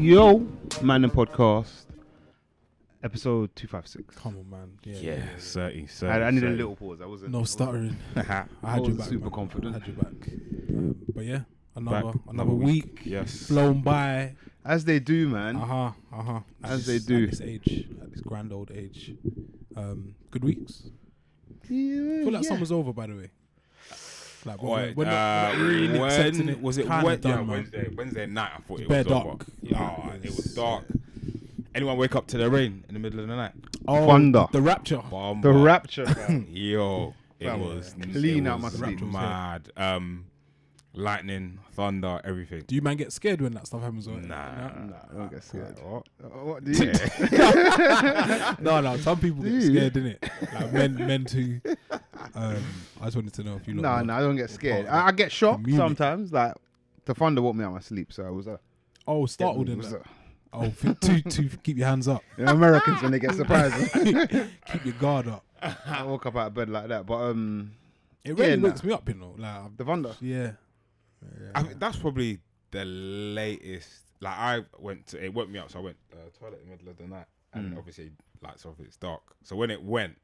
Yo, Mandem Podcast, episode 256. Come on, man. Yeah. 30. I needed a little pause. I wasn't. No stuttering. I had you back. Super Man. confident. I had you back. But yeah, another week. Yes. Flown by. As they do, man. As they do. At this age, at this grand old age. Good weeks. Yeah. I feel like summer's over, by the way. Like When really accepting it. was it? Wednesday night. I thought it was dark. over. Yeah, It was dark. Anyone wake up to the rain in the middle of the night? Thunder. The rapture. The rapture. Fam. Yo, it Fam, was clean out my was sleep. mad. Lightning, thunder, everything. Do you man get scared when that stuff happens? Nah, I don't get scared. What do you? No. Some people get scared, innit? Like men too. I just wanted to know if you. No, I don't get scared. I get shocked sometimes. Like the thunder woke me out of my sleep, so I was startled in that. To keep your hands up. You know, Americans when they get surprised, keep your guard up. I woke up out of bed like that, but it really wakes me up, you know. Like the thunder. Yeah. I think that's probably the latest. Like it woke me up, so I went toilet in the middle of the night, and obviously lights off. It's dark, so when it went,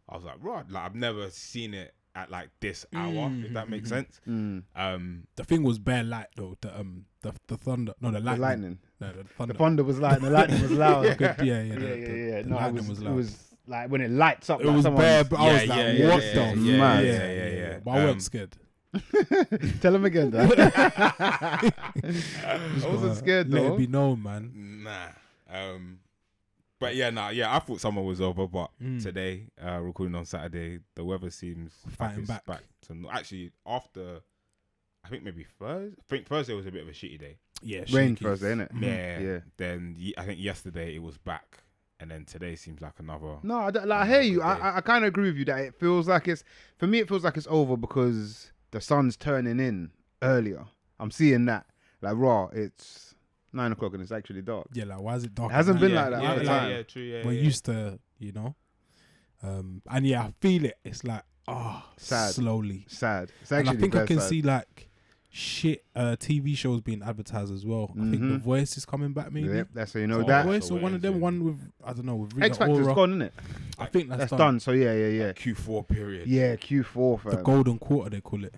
I was like, right, like I've never seen it at like this hour. If that makes sense. The thing was bare light though. The thunder, no, the lightning. No, the thunder. The thunder was light. The lightning was loud. Yeah. The no, lightning was loud. It was like when it lights up. It was bare, but I was like, what the man? Yeah. But I wasn't scared. Tell him again, though. I wasn't scared though. Let it be known, man. Nah. But I thought summer was over, but today, recording on Saturday, the weather seems fighting back. Actually, after I think maybe Thursday. I think Thursday was a bit of a shitty day. Yeah, rain Thursday, innit? Yeah. Then I think yesterday it was back, and then today seems like another. No, I hear you. I kind of agree with you that it feels like it's over because the sun's turning in earlier. I'm seeing that. Like raw, it's 9 o'clock and it's actually dark. Yeah, like why is it dark? It hasn't been like that all the time. Yeah, true. Yeah, we're used to, you know. And I feel it. It's like sad. Slowly. Sad. It's and actually I think I can sad. see like shit TV shows being advertised as well. I think The Voice is coming back maybe. Yep, that's how you know that. The Voice or one of them, one with I don't know, with Rita X Factor's Ora. gone, isn't it? I think that's done. So yeah. Q4 period. Yeah, Q4 fam. The golden quarter they call it.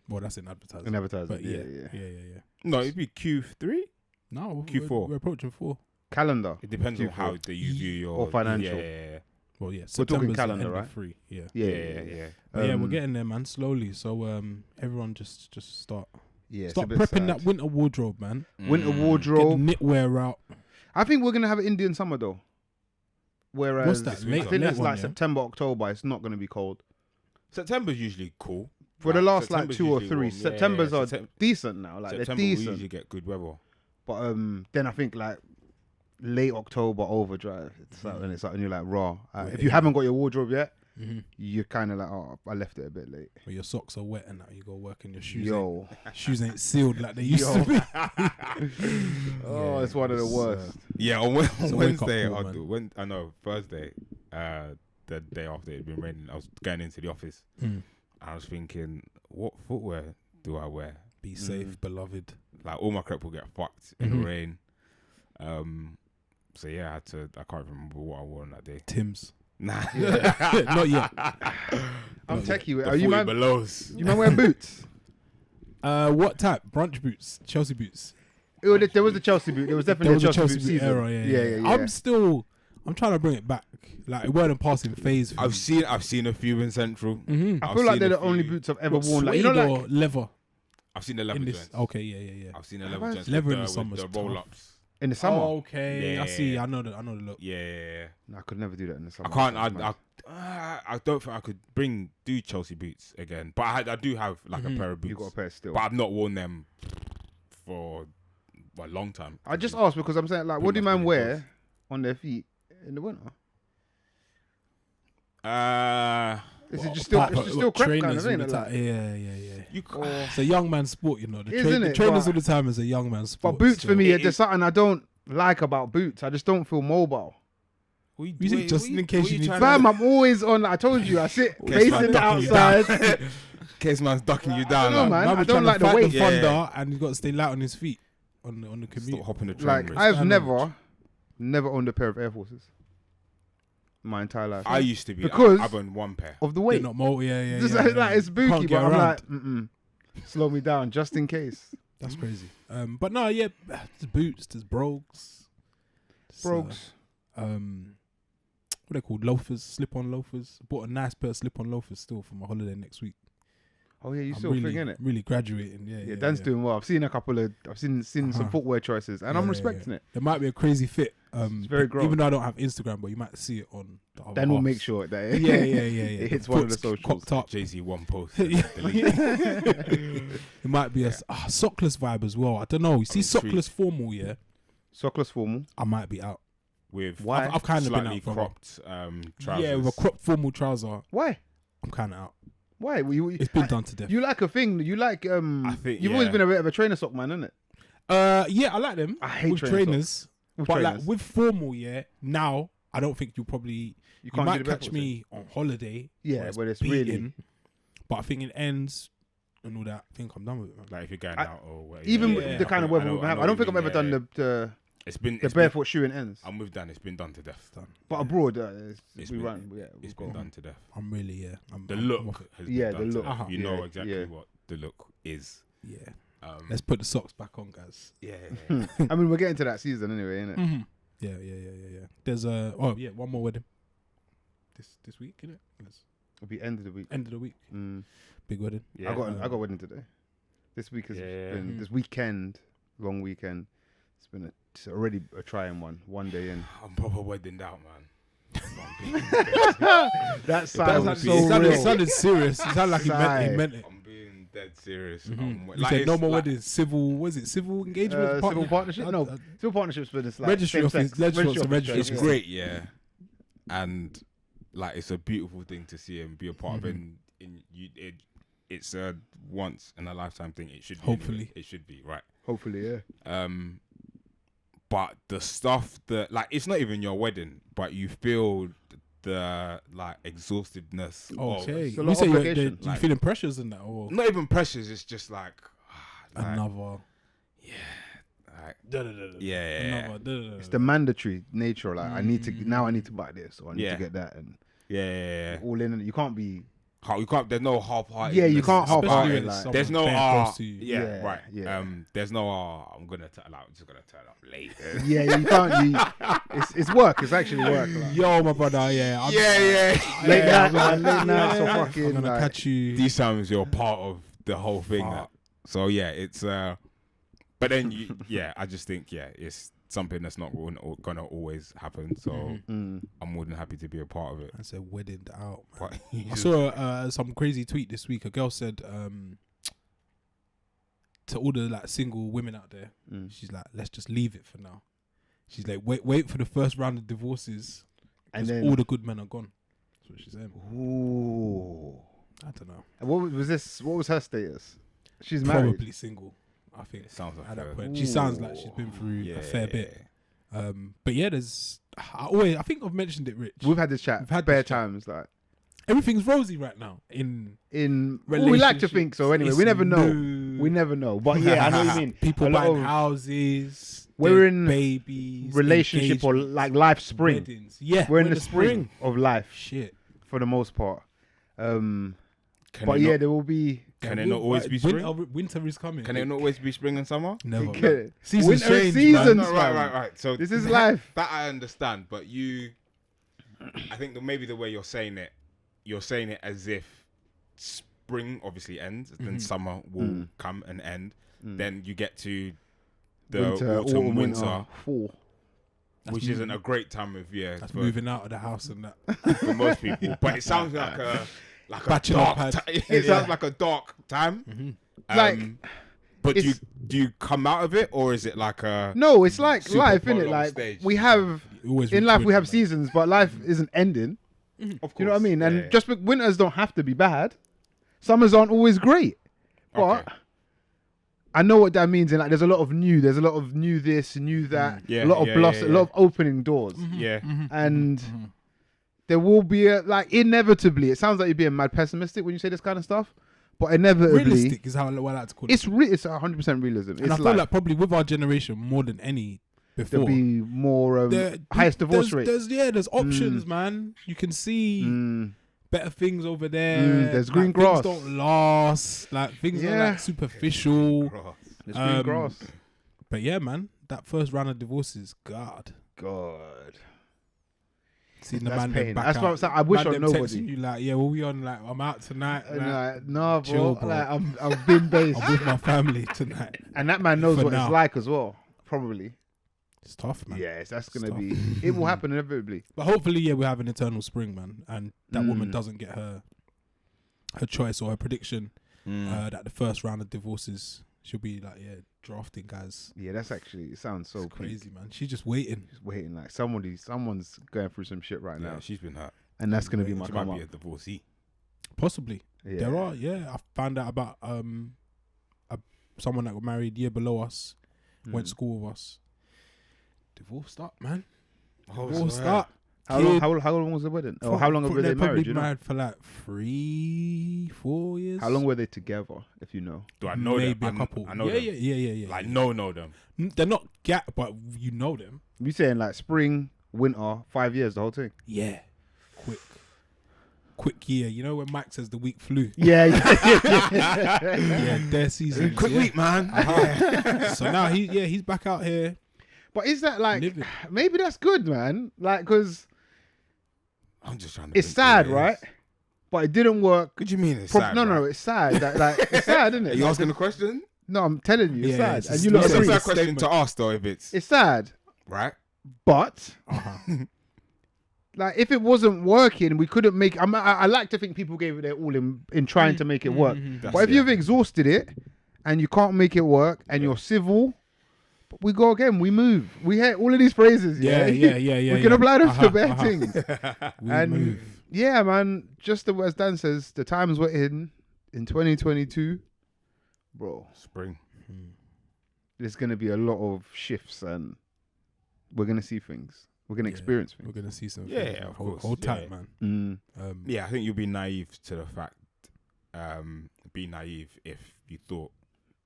Well, that's in advertising. But yeah. No, it'd be Q3. No, Q4. We're approaching 4. Calendar. It depends on Q4. how you view your or financial. Yeah. Well, yeah. We're talking September's calendar, the end right? of 3. Yeah. Yeah. We're getting there, man. Slowly. So everyone just start Yeah. start prepping that winter wardrobe, man. Winter Get wardrobe. the knitwear out. I think we're gonna have an Indian summer though. Whereas What's that? I think that's like September, October. It's not gonna be cold. September's usually cool. For the last like September's 2 or 3, usually warm. September's are decent now. Like September they're we decent. usually get good weather. But then I think like late October overdrive. It's like when you're like raw. If you haven't got your wardrobe yet, you're kind of like, oh, I left it a bit late. Well, your socks are wet and now you go work in your shoes. Shoes ain't sealed like they used to be. It's one of the worst. On Wednesday, call, I know Thursday, the day after it had been raining, I was going into the office. I was thinking, what footwear do I wear? Be safe, beloved. Like all my crap will get fucked in the rain. So yeah, I can't remember what I wore on that day. Tim's. Nah, not yet. I'm techie. The Are you man? Belows. You man wearing boots? What type? Brunch boots, Chelsea boots. There was the Chelsea boot. There was definitely a Chelsea boot season. Era. Yeah. I'm trying to bring it back. Like it weren't a passing phase. I've seen a few in Central. I feel like they're the only boots I've ever worn. Like, or leather. I've seen the leather joints. Okay, yeah. I've seen the leather joints. Leather in the with summer. the roll-ups. In the summer. Oh, okay. Yeah. I see. I know the look. Yeah. No, I could never do that in the summer. I can't. I don't think I could do Chelsea boots again. But I do have like a pair of boots. You got a pair still. But I've not worn them for a long time. I just asked because I'm saying like, what do man wear on their feet in the winter? Is it just still crap kind of thing? Like, yeah. It's a young man's sport, you know. The Isn't trainers all the time is a young man's sport. But boots for me, there's something I don't like about boots. I just don't feel mobile. Just in case you need. Fam, I'm always on. I told you, I sit facing the outside. Case man's ducking you down. I don't know, man. I don't like the weight. Thunder, and he's got to stay light on his feet. on the commute. Stop hopping the train. Like Rich. I've Stand never owned a pair of Air Forces. My entire life. I used to be because I've owned one pair. of the They're weight. not multi. Yeah. Just yeah, like, yeah. it's spooky, Can't but get I'm around. like, slow me down just in case. That's crazy. But no, yeah, there's boots, there's brogues. Brogues. What are they called? Loafers, slip-on loafers. Bought a nice pair of slip-on loafers still for my holiday next week. Oh yeah, you I'm still really, thinking it. really graduating. Yeah, Dan's doing well. I've seen some footwear choices, and I'm respecting it. There might be a crazy fit. It's very grown. Even though I don't have Instagram, but you might see it on the other Dan will halves. make sure that Yeah. it hits one of the socials. Cocked up. Jay-Z one post. It might be a sockless vibe as well. I don't know. You see, sockless formal, yeah. Sockless formal. I might be out. With Why? I've kind of been slightly out for cropped trousers. Yeah, with a cropped formal trouser. Why? I'm kind of out. Why? It's been done to death. You like a thing. You like I think You've always been a bit of a trainer sock man, isn't it? Yeah, I like them. I hate with trainers. With But trainers. like with formal, yeah. Now I don't think you can't might do the catch barefoot me on holiday. Yeah, but it's beating, really. But I think it ends and all that. I think I'm done with it, man. Like if you're going out or whatever. Even Yeah, with the kind of weather we've had, I don't think I've ever done the barefoot shoe and ends. I'm with Dan. It's been done to death. But abroad, It's we been- run. Yeah, It's we'll been go. done to death. I'm really The I'm look off it. has Yeah, been done the to look. death. You know Yeah, exactly yeah. what the look is. Yeah. Um, Let's put the socks back on, guys. yeah. I mean, we're getting to that season anyway, innit? Mm-hmm. Yeah. There's one more wedding. This week, innit? Yes. It'll be end of the week. End of the week. Big wedding. Yeah. I got wedding today. This week has been this weekend, long weekend. It's already a trying one. One day in. I'm proper wedding out, man. That sounds so It real. sounded serious. It sounded like he meant it. I'm being dead serious. You said no more weddings. Civil engagement? Civil partnership? No, civil partnerships for this like Registry same-sex. office. Registry. It's great, yeah. And like it's a beautiful thing to see and be a part of. And it's a once in a lifetime thing. It should be. Hopefully. Anyway. It should be, right? Hopefully, yeah. But the stuff that like it's not even your wedding, but you feel the like exhaustiveness. Okay. It's a You lot say of you obligation. you feeling pressures in that, or Not even pressures. It's just like another? yeah. Another. It's the mandatory nature. Like I need to buy this or I need to get that, and Yeah. all in. You can't be. You can't. There's no half-hearted. Yeah, you can't Especially half-hearted. when Like, it's There's no someone very close to you. yeah, right. yeah. There's no I'm just gonna turn up late. yeah, you can't. It's work. It's actually work. Like. Yo, my brother, yeah. Late night, man. Late night. So I'm fucking. gonna Like, catch you. These times you're part of the whole thing. Fuck. So yeah, it's but then I just think it's something that's not gonna always happen. So I'm more than happy to be a part of it. I said wedding out. But I saw some crazy tweet this week. A girl said to all the like single women out there, she's like, let's just leave it for now. She's like, wait for the first round of divorces, and because then all the good men are gone. That's what she's saying. Ooh. I don't know. And what was this? What was her status? She's married. Probably single. I think it sounds like at that her. point. She sounds like she's been through a fair bit. But yeah, I think I've mentioned it, Rich. We've had this chat. We've had bare this chat. times. Like Everything's rosy right now in well, we like to think so. Anyway, It's we never know. new. We never know. But yeah, I know what you mean. People A lot buying of houses. We're there's in babies, relationship or like life spring. weddings. Yeah, We're in the spring of life Shit. for the most part. Can But it yeah, not, there will be. can it not always be spring? Winter is coming. Can it not always be spring and summer? Never. Okay. Seasons Winter change, seasons, man. No, right. So This is life. That I understand, but I think that maybe the way you're saying it as if spring obviously ends, then summer will come and end. Then you get to the autumn, winter, fall. which isn't a great time of year That's for, moving out of the house and that. for most people. But it sounds like a Bachelor dark pad. it sounds like a dark time. Like, but it's- do you come out of it, or is it like a No, it's like super life, innit? prolonged Like stage? we have Always in life, we have winter, seasons, but life isn't ending. Of course, You know what I mean? And yeah. just winters don't have to be bad. Summers aren't always great, but Okay. I know what that means. And like, there's a lot of new this, new that, Yeah, a lot of yeah, blossom, yeah, a lot of opening doors, yeah. and there will be a like inevitably. It sounds like you're being mad pessimistic when you say this kind of stuff, But inevitably, realistic is how I like to call it. it's 100% realism. And I feel like probably with our generation more than any before, there'll be more highest divorce rate. There's options, man. You can see better things over there. There's like, green grass. Things don't last. Like things are like superficial. There's green grass. But yeah, man, that first round of divorces, God. Seeing the man pain. back That's out. what I'm saying. I wish on nobody. Texting you like, yeah, well, we on like, I'm out tonight. Like, nah, bro. chill, bro. Like, I've been based. I'm with my family tonight. And that man knows For what now. it's like as well. Probably. It's tough, man. Yes, that's gonna Tough. be. It will happen inevitably. But hopefully, yeah, we have an eternal spring, man, and that woman doesn't get her choice or her prediction that the first round of divorces she'll be like, yeah, drafting guys. Yeah, that's actually. It sounds so crazy, man. She's just waiting. Just waiting. Like someone's going through some shit right now. She's been hurt. And that's gonna be my She come might up. be a divorcee. Possibly. Yeah. There are. Yeah, I found out about someone that got married year below us, went to school with us. Divorced up, man. Divorced up. How long was the wedding? Oh, how long were they married? Probably married for like 3-4 years. How long were they together? If you know. Do I know Maybe them? a couple. I know them. Yeah. Like know them. They're not but you know them. You saying like spring, winter, 5 years, the whole thing? Yeah. Quick year. You know when Mike says the week flew? Yeah. Yeah, their season. Quick week, man. So now he's back out here. But is that like Living. maybe that's good, man? Like, because I'm just trying to. it's sad, right? But it didn't work. What do you mean it's sad? No, it's sad. Like it's sad, isn't it? Are you asking a question? No, I'm telling you, it's Yeah, sad, it's and you a lot It's a agree. fair question to ask though. If it's It's sad, but like if it wasn't working, we couldn't make. I like to think people gave it their all in trying to make it work. But if you've exhausted it and you can't make it work, and you're civil. We go again. We move. We hear all of these phrases. Yeah. We can apply them to better things. We move. Yeah, man. Just as Dan says, the times we're in 2022, bro. Spring. There's gonna be a lot of shifts, and we're gonna see things. We're gonna experience things. We're gonna see some. Yeah, things, yeah, man. of course. Hold tight, man. Yeah, I think you'll be naive to the fact. Be naive if you thought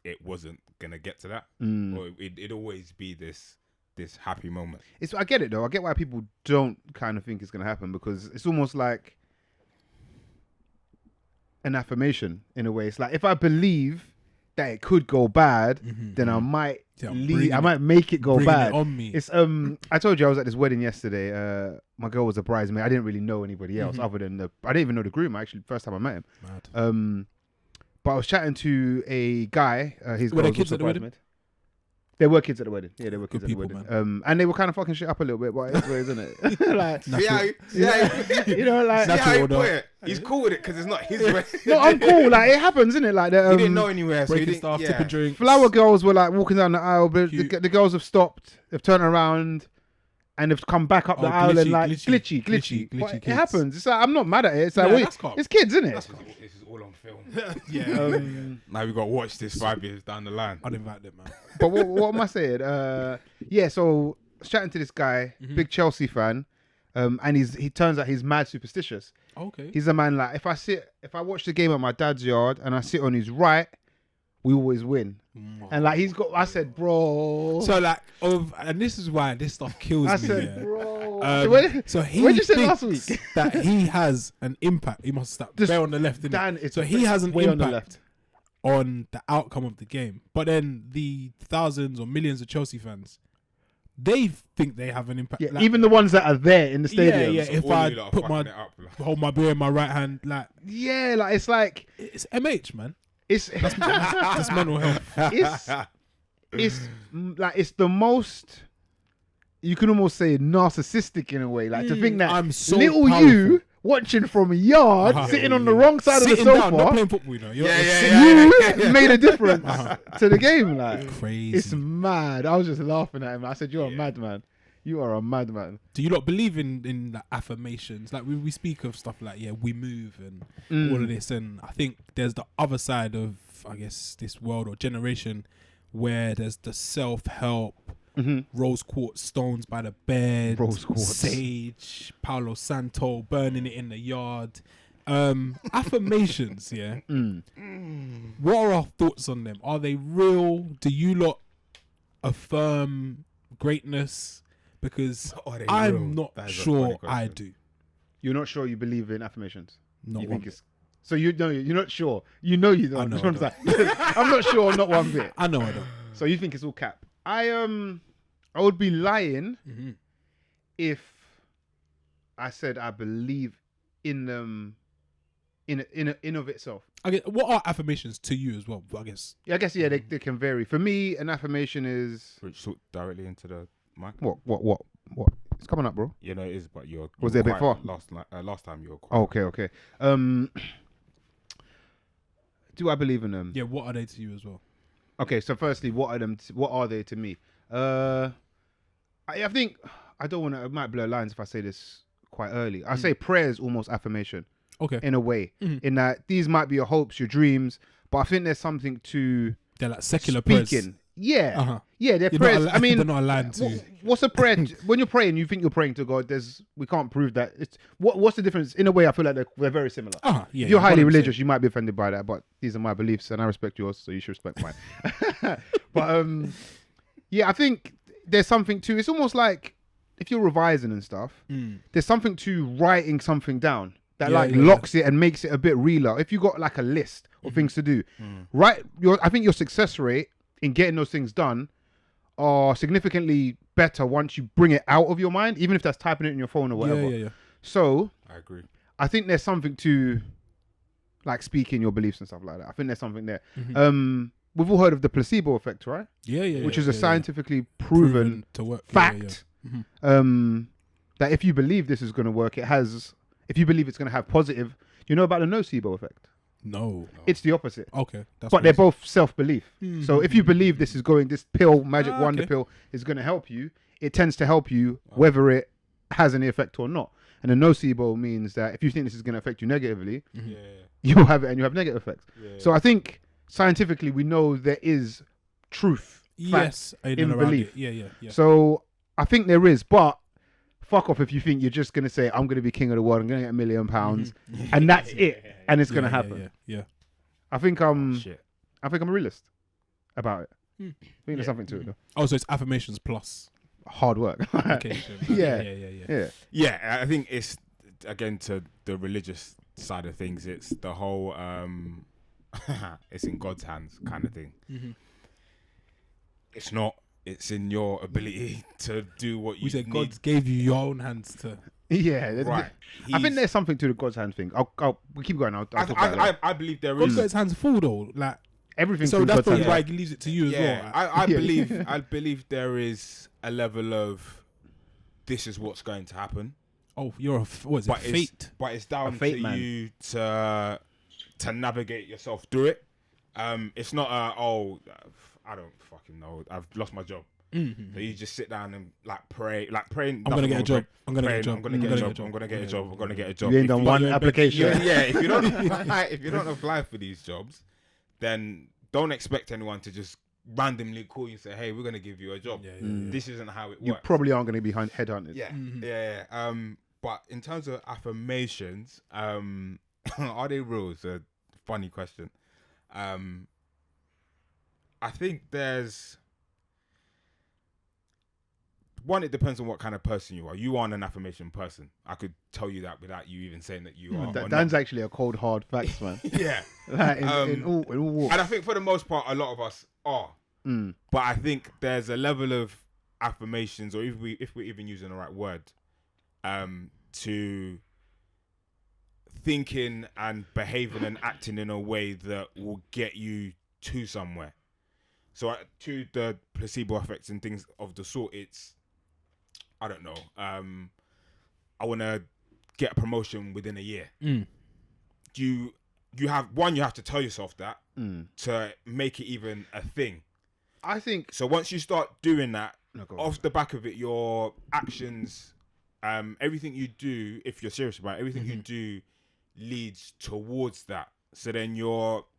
it wasn't gonna get to that, or it'd always be this happy moment. I get it though. I get why people don't kind of think it's gonna happen, because it's almost like an affirmation in a way. It's like if I believe that it could go bad, then I might I might make it go bad. It on me. It's I told you I was at this wedding yesterday. My girl was a bridesmaid. I didn't really know anybody else other than I didn't even know the groom. Actually, first time I met him. Mad. But I was chatting to a guy. His Were girl there was kids also at the wedding? bridesmaid. There were kids at the wedding. Yeah, there were kids Good at the people, wedding. And they were kind of fucking shit up a little bit, but it's what it is, isn't it? Like, You know, like see how he order. put it? He's cool with it because it's not his way. no, I'm cool. Like it happens, isn't it? Like He didn't know anywhere, so he Breaking didn't. stuff, Yeah. tipping drinks. flower girls were like walking down the aisle, but Cute. the girls have stopped, they've turned around, and they've come back up the aisle and like glitchy. But it kids. happens. It's like I'm not mad at it. It's like Yeah, wait, that's calm. it's kids, isn't it? This is all on film. Yeah. Now we got to watch this 5 years down the line. I'd invite them, man. But what am I saying? Yeah. So I was chatting to this guy, big Chelsea fan, and he turns out he's mad superstitious. Okay. He's a man like if I watch the game at my dad's yard and I sit on his right, we always win. And like I said, bro. So like, and this is why this stuff kills I me. said, yeah. bro. So he What'd you say thinks last week? that he has an impact. He must start Just bare on the left. Innit? Dan, it's so he has an way impact on the left. on the outcome of the game. But then the thousands or millions of Chelsea fans, they think they have an impact. Yeah, Like, even the ones that are there in the stadium. Yeah. If All I you lot are put fucking it up, like. hold my beer in my right hand, like Yeah, like it's like it's MH, man. it's That's mental health. it's the most, you can almost say, narcissistic in a way. Like to think that I'm so little powerful. you watching from a yard, sitting on the wrong side Sitting of the down, not sofa, playing football, you know. You're you made a difference to the game. Like Crazy. it's mad. I was just laughing at him. I said, "You're a madman. You are a madman." Do you not believe in like affirmations? Like we speak of stuff like we move and all of this, and I think there's the other side of I guess this world or generation where there's the self-help, rose quartz stones by the bed, Rose quartz. sage, Palo Santo, burning it in the yard. Affirmations, yeah. What are our thoughts on them? Are they real? Do you lot affirm greatness? Because Are they I'm real? not That is a sure funny I question. do. You're not sure you believe in affirmations? Not You one think bit. it's... So you know you're not sure. You know you don't. I know That's what I I'm saying. I'm not sure, not one bit. I know I don't. So you think it's all cap? I would be lying Mm-hmm. if I said I believe in them in of itself. I guess, what are affirmations to you as well? I guess. Yeah, I guess they can vary. For me, an affirmation is Which talk directly into the mic. what? It's coming up, bro. Yeah, no, it is. But you're Was you it a were bit quiet far? last time you were quiet. Okay. Do I believe in them? Yeah. What are they to you as well? Okay, so firstly, what are them? What are they to me? I think I don't want to. It might blur lines if I say this quite early. I say prayer is almost affirmation Okay. in a way, in that these might be your hopes, your dreams, but I think there's something to They're like secular prayers. speaking. Yeah, Uh-huh. yeah, they're You're prayers. not I mean, they're not aligned to. what's a prayer? When you're praying, you think you're praying to God. We can't prove that. It's what's the difference? In a way, I feel like they're very similar. Yeah. If you're highly 100%. religious, you might be offended by that, but these are my beliefs, and I respect yours, so you should respect mine. But yeah, I think there's something to. It's almost like if you're revising and stuff. There's something to writing something down that locks it and makes it a bit realer. If you got like a list of things to do, right? I think your success rate in getting those things done are significantly better once you bring it out of your mind, even if that's typing it in your phone or whatever. Yeah. So I agree. I think there's something to like speaking your beliefs and stuff like that. I think there's something there. We've all heard of the placebo effect, right? Yeah. Which is a scientifically proven to work fact. That if you believe this is going to work, if you believe it's going to have positive, you know about the nocebo effect? No. It's the opposite. Okay. But they're both self-belief. So if you believe this pill, magic wonder pill is going to help you, it tends to help you whether it has any effect or not. And the nocebo means that if you think this is going to affect you negatively, you'll have it and you have negative effects. So I think scientifically we know there is truth. Yes. In belief. Yeah. So I think there is, but fuck off if you think you're just going to say, I'm going to be king of the world, I'm going to get £1 million, and that's it, and it's going to happen. Yeah. I think I'm Shit. a realist about it. I think there's something to it though. Oh, so it's affirmations plus Hard work. application. Yeah. Yeah, I think it's again to the religious side of things. It's the whole it's in God's hands kind of thing. It's not. It's in your ability to do what you We said need. God gave you your own hands to. Yeah. Right. I think there's something to the God's hand thing. We'll keep going. I'll talk about it later. I believe there God's is. got his hands full though. Like Everything. so through that's God's probably hand. why he leaves it to you as well. I believe. I believe there is a level of this is what's going to happen. Oh, you're what is it? Fate. But it's down fate to man. you to navigate yourself through it. It's not I don't fucking know. I've lost my job. So you just sit down and like pray, like praying. I'm gonna get a job. I'm gonna get a job. I'm gonna get a job. I'm gonna get a job. You ain't done one you're- application. Yeah, if you don't apply for these jobs, then don't expect anyone to just randomly call you and say, "Hey, we're gonna give you a job." This isn't how it You works. probably aren't going to be headhunted. Yeah. But in terms of affirmations, are they real? It's a funny question. I think there's one. It depends on what kind of person you are. You aren't an affirmation person. I could tell you that without you even saying that you are. or Dan's not. actually a cold hard facts man. Yeah. Like, in all walks. And I think for the most part, a lot of us are. But I think there's a level of affirmations, or if we're even using the right word, to thinking and behaving and acting in a way that will get you to somewhere. So to the placebo effects and things of the sort, it's, I don't know, I want to get a promotion within a year. You have to tell yourself that to make it even a thing. I think So once you start doing that, off the back of it, your actions, everything you do, if you're serious about it, everything you do leads towards that. So then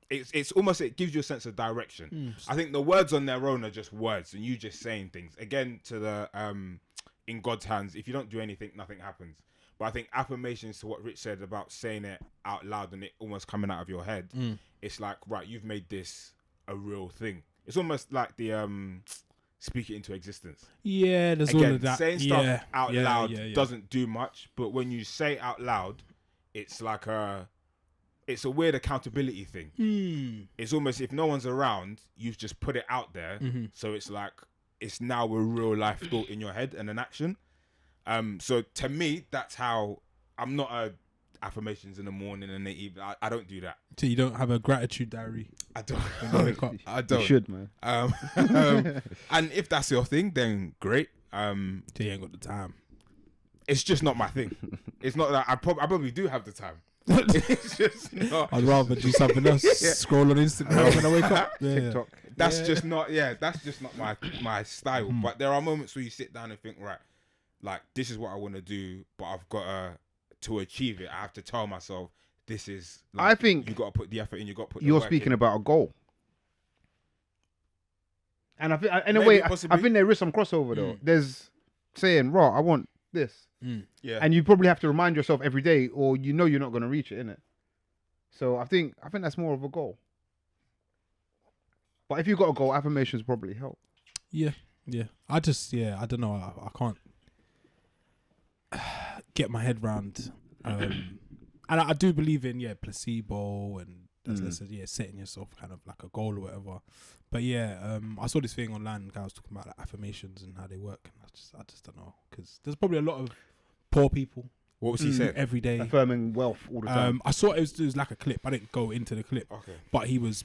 it's almost, it gives you a sense of direction. I think the words on their own are just words and you just saying things. Again, to the in God's hands, if you don't do anything, nothing happens. But I think affirmations, to what Rich said about saying it out loud and it almost coming out of your head, it's like, right, you've made this a real thing. It's almost like the speak it into existence. Yeah, there's Again, all of that. saying stuff out loud yeah. doesn't do much, but when you say it out loud, it's like it's a weird accountability thing. It's almost, if no one's around, you've just put it out there. So it's like, it's now a real life thought in your head and an action. So to me, that's how, I'm not a affirmations in the morning and the evening. I don't do that. So you don't have a gratitude diary? I don't. I don't. You should, man. And if that's your thing, then great. So you ain't got the time. It's just not my thing. It's not that I probably do have the time. It's just not. I'd rather do something else. Scroll on Instagram when I wake up. TikTok. That's just not. Yeah, that's just not my style. But there are moments where you sit down and think, right, like, this is what I want to do, but I've got to achieve it. I have to tell myself, this is. Like, I think you got to put the effort in. You got to put. You're the work speaking in. about a goal, and I think in a way, I think there is some crossover though. There's saying, "Raw, I want this," yeah, and you probably have to remind yourself every day, or you're not going to reach it, innit? So I think that's more of a goal. But if you got a goal, affirmations probably help. Yeah. I don't know. I can't get my head round. And I do believe in placebo and as I said, setting yourself kind of like a goal or whatever. But I saw this thing online. Guy was talking about like affirmations and how they work, and I just don't know, because there's probably a lot of poor people. What was he saying? Every day Affirming wealth all the time. I saw it was like a clip. I didn't go into the clip. Okay. But he was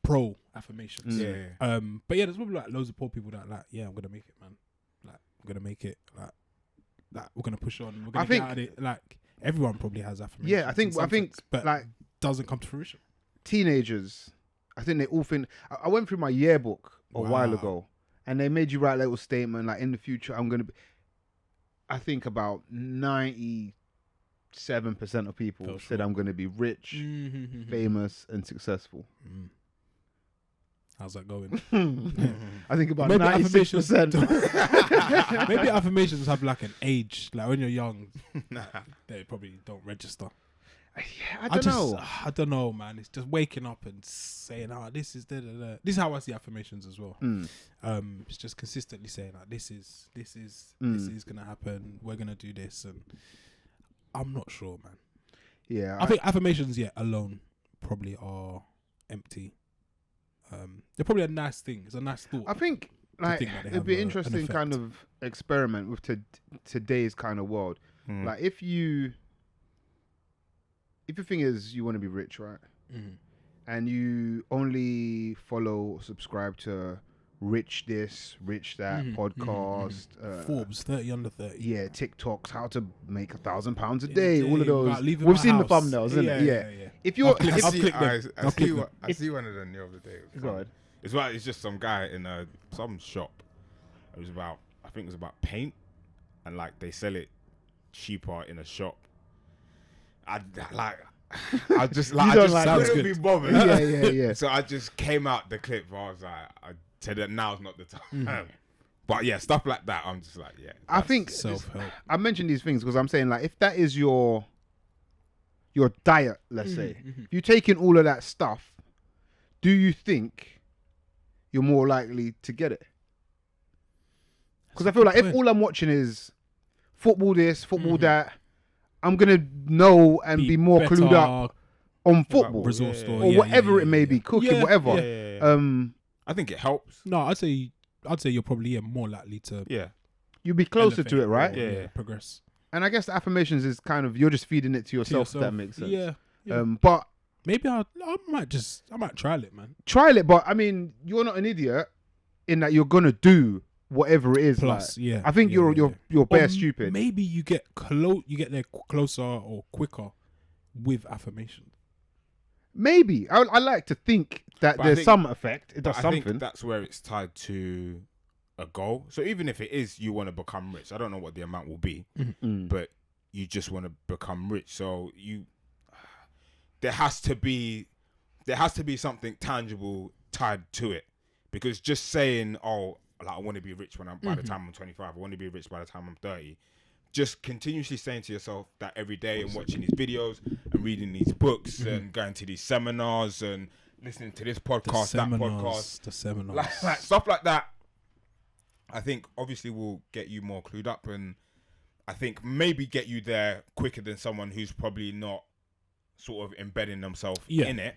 pro affirmations. Yeah. But there's probably like loads of poor people that like, I'm gonna make it, man. Like, I'm gonna make it. Like we're gonna push on. We're gonna get out of it. Like, everyone probably has affirmations. Yeah, I think, but like, doesn't come to fruition. Teenagers, I think they all think. I went through my yearbook a while ago, and they made you write a little statement like, in the future, I'm gonna be. I think about 97% of people said I'm gonna be rich, famous, and successful. How's that going? I think about Maybe 96%. Maybe affirmations have like an age. Like when you're young, they probably don't register. I don't know, man. It's just waking up and saying, this is da-da-da. This is how I see affirmations as well. It's just consistently saying, this is gonna happen. We're gonna do this, and I'm not sure, man. Yeah, I think affirmations, alone probably are empty. They're probably a nice thing. It's a nice thought. I think like it'd be interesting kind of experiment with today's kind of world. Like if your thing is you want to be rich, right? And you only follow or subscribe to Rich This, Rich That podcast, Forbes 30 under 30. Yeah, TikToks, how to make £1,000 a day, all of those. We've seen the thumbnails, isn't it? Yeah. If you're, I see one of them the other day. Go ahead. It's just some guy in some shop. It was about paint, and like they sell it cheaper in a shop. I just like, couldn't be bothered. Yeah. So I just came out the clip. I was like, I said that now's not the time. But stuff like that, I'm just like, I think self-help. I mentioned these things because I'm saying, like, if that is your diet, let's say, if you're taking all of that stuff, do you think you're more likely to get it? Because I feel like if all I'm watching is football this, football that, I'm going to know and be more clued up on football or whatever it may be, cooking, whatever. I think it helps. No, I'd say you're probably more likely to you'll be closer to it, right? Yeah, progress. And I guess the affirmations is kind of, you're just feeding it to yourself. If that makes sense. Yeah. But maybe I might trial it, man. Trial it, but I mean, you're not an idiot in that you're gonna do whatever it is. Plus, like, I think you're bare stupid. Maybe you get there closer or quicker with affirmation. Maybe I like to think that there's some effect. It does something. I think that's where it's tied to a goal. So even if it is you want to become rich, I don't know what the amount will be, but you just want to become rich. So there has to be something tangible tied to it, because just saying, like, I want to be rich by the time I'm 25, I want to be rich by the time I'm 30, just continuously saying to yourself that every day and watching these videos and reading these books and going to these seminars and listening to this podcast, that podcast, the seminars, like stuff like that, I think obviously will get you more clued up, and I think maybe get you there quicker than someone who's probably not sort of embedding themselves in it.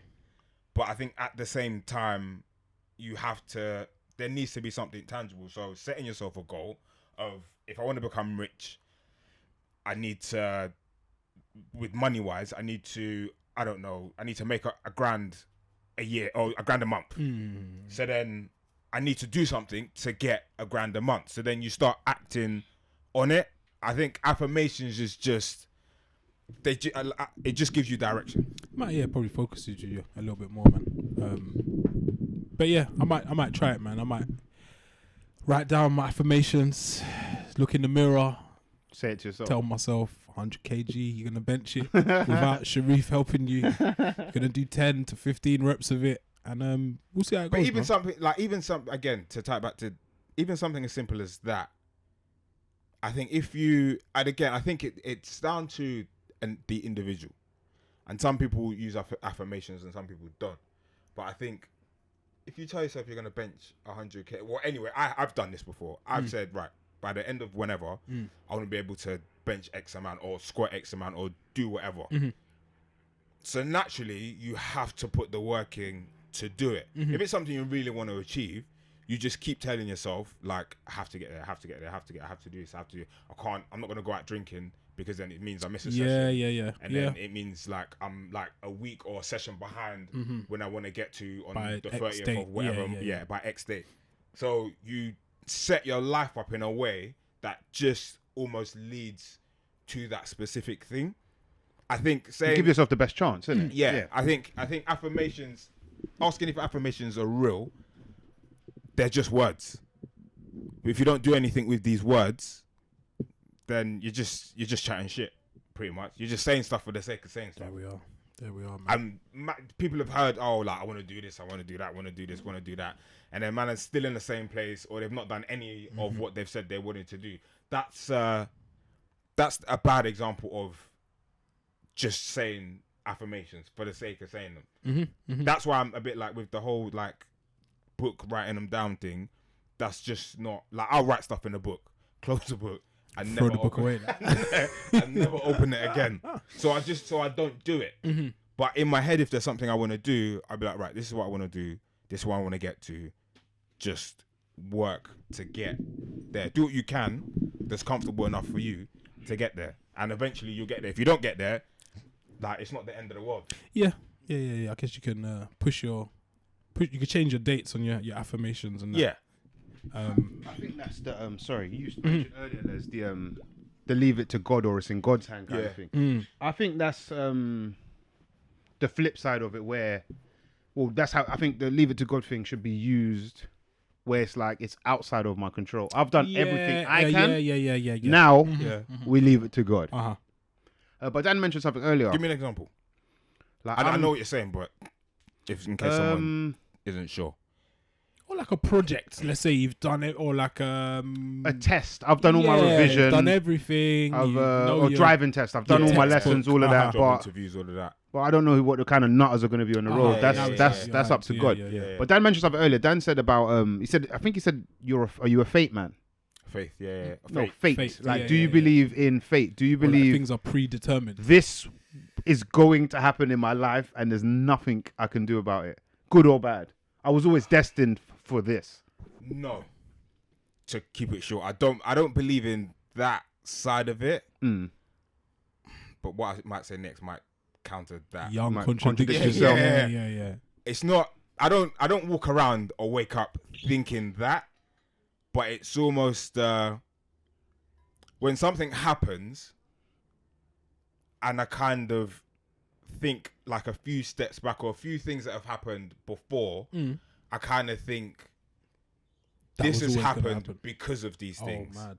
But I think at the same time, there needs to be something tangible. So setting yourself a goal of, if I want to become rich, I need to, with money wise, I need to make a grand a year or a grand a month. So then I need to do something to get a grand a month. So then you start acting on it. I think affirmations is just, it just gives you direction. Probably focuses you a little bit more, man. But yeah, I might try it, man. I might write down my affirmations, look in the mirror, say it to yourself, tell myself 100 kg, you're gonna bench it without Sharif helping you. You're gonna do 10 to 15 reps of it, and we'll see how it goes. But even something again, to tie back to even something as simple as that. I think I think it's down to the individual, and some people use affirmations and some people don't. But I think if you tell yourself you're going to bench 100k, well, anyway, I've done this before. I've said, right, by the end of whenever, I want to be able to bench X amount or squat X amount or do whatever. So naturally, you have to put the work in to do it. If it's something you really want to achieve, you just keep telling yourself, like, I have to get there, I have to do this, I'm not going to go out drinking because then it means I miss a session. And then it means like I'm like a week or a session behind when I want to get to on by the 30th of whatever. By X date. So you set your life up in a way that just almost leads to that specific thing. I think saying, give yourself the best chance, isn't it? Yeah. I think affirmations, asking if affirmations are real, they're just words. If you don't do anything with these words, then you're just chatting shit, pretty much. You're just saying stuff for the sake of saying stuff. There we are, man. People have heard, like, I want to do this, I want to do that, I want to do this, I want to do that. And then man is still in the same place, or they've not done any of what they've said they wanted to do. That's a bad example of just saying affirmations for the sake of saying them. That's why I'm a bit like with the whole like book writing them down thing. That's just not like, I'll write stuff in a book, close the book, and throw the book away, and never open it again. So I don't do it. But in my head, if there's something I want to do, I'll be like, right, this is what I want to do. This is what I want to get to. Just work to get there. Do what you can that's comfortable enough for you to get there, and eventually you'll get there. If you don't get there, like, it's not the end of the world. Yeah. I guess you can you can change your dates on your affirmations and that. Yeah. I think that's the sorry, you mentioned earlier there's the leave it to God, or it's in God's hand kind of thing. I think that's the flip side of it, where, well, that's how I think the leave it to God thing should be used, where it's like, it's outside of my control. I've done everything I can. Yeah. Now we leave it to God. But Dan mentioned something earlier. Give me an example. Like, I know what you're saying, but if in case someone isn't sure. Or like a project, let's say you've done it, or like a test. I've done all my revision. Done everything. Or driving test. I've done all my lessons, all of that. Job interviews, all of that. But I don't know what the kind of nutters are going to be on the road. That's up to God. But Dan mentioned something earlier. Dan said about I think he said are you a fate man? Faith, yeah. No, fate. Like, do you believe in fate? Do you believe things are predetermined? This is going to happen in my life, and there's nothing I can do about it, good or bad. I was always destined for this. No. To keep it short, I don't believe in that side of it. But what I might say next might counter that. Contradict yourself. Yeah. It's not. I don't walk around or wake up thinking that. But it's almost when something happens, and I kind of think like a few steps back, or a few things that have happened before, I kind of think this has happened because of these things. Oh,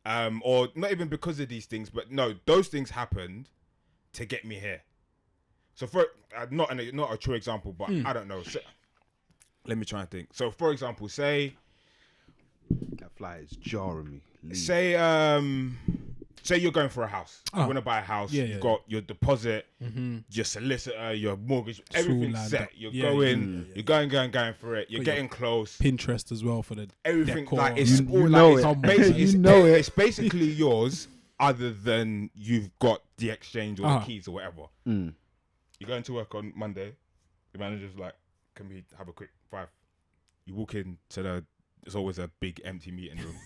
mad. Or not even because of these things, but no, those things happened to get me here. So for not a true example, but I don't know. So, let me try and think. So for example, say that fly is jarring me. Say say you're going for a house. You want to buy a house. You've got your deposit, your solicitor, your mortgage, everything's set. You're going, you're going for it. You're getting close. Pinterest as well for the everything. decor. Like it's all like it's basically yours, other than you've got the exchange or the keys or whatever. You're going to work on Monday. The manager's like, "Can we have a quick 5?" You walk into there's always a big empty meeting room.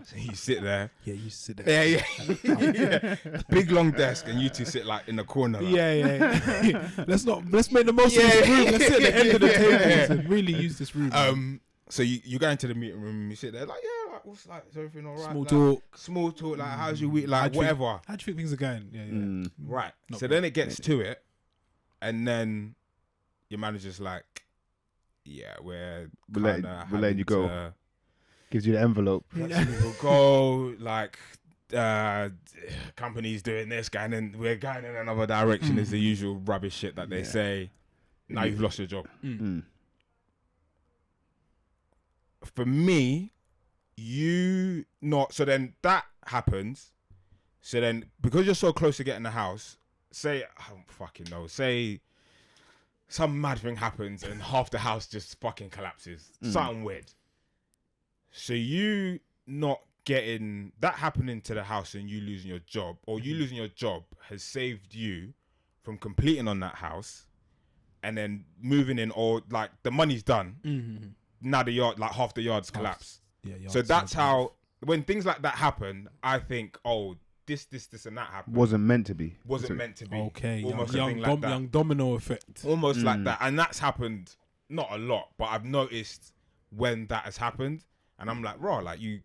So you sit there. Yeah, you sit there. Yeah. Big long desk, and you two sit like in the corner. Like. Yeah. Let's make the most of this room. Let's sit at the end of the table and really use this room. So you go into the meeting room, you sit there like, what's like, is everything all right? Small talk, like how's your week, like whatever. How do you think things are going? Yeah. Right. So then it gets to it, and then your manager's like, we're letting you go. Gives you the envelope. We'll go like companies doing this guy, and then we're going in another direction. Is the usual rubbish shit that they say. Now you've lost your job. For me, so then that happens. So then because you're so close to getting the house, say I don't fucking know, say some mad thing happens and half the house just fucking collapses. Something weird. So you not getting that happening to the house and you losing your job, or you losing your job has saved you from completing on that house and then moving in, or like the money's done. Now the yard, like half the yard's collapsed. So that's how, when things like that happen, I think, this and that happened. Wasn't meant to be. Okay. Almost young domino effect. Almost like that. And that's happened, not a lot, but I've noticed when that has happened. And I'm like, you're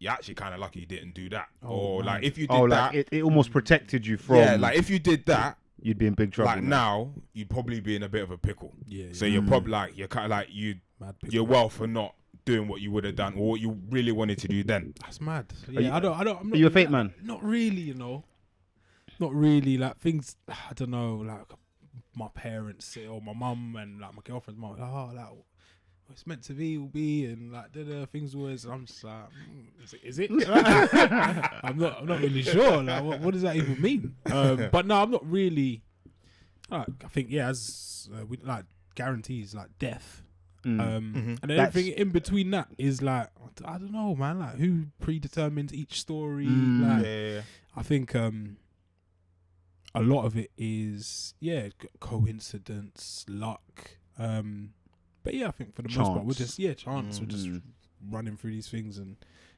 actually kind of lucky you didn't do that. Like if you did that. Like it almost protected you from. Yeah, like if you did that. You'd be in big trouble. Like now, you'd probably be in a bit of a pickle. Yeah. So you're probably like, you're kind of like, you're well for not doing what you would have done or what you really wanted to do then. That's mad. Yeah, I'm not. Are you a fake man? Not really, Not really. Like things, I don't know, like my parents or my mum and like my girlfriend's mum, like, it's meant to be, will be, and like things always. I'm just like, is it? I'm not really sure. Like, what does that even mean? But no, I'm not really. I think as we like guarantees like death, and then everything in between that is like I don't know, man. Like who predetermines each story? I think a lot of it is coincidence, luck. But I think for the most part, we're just chance. We're just running through these things and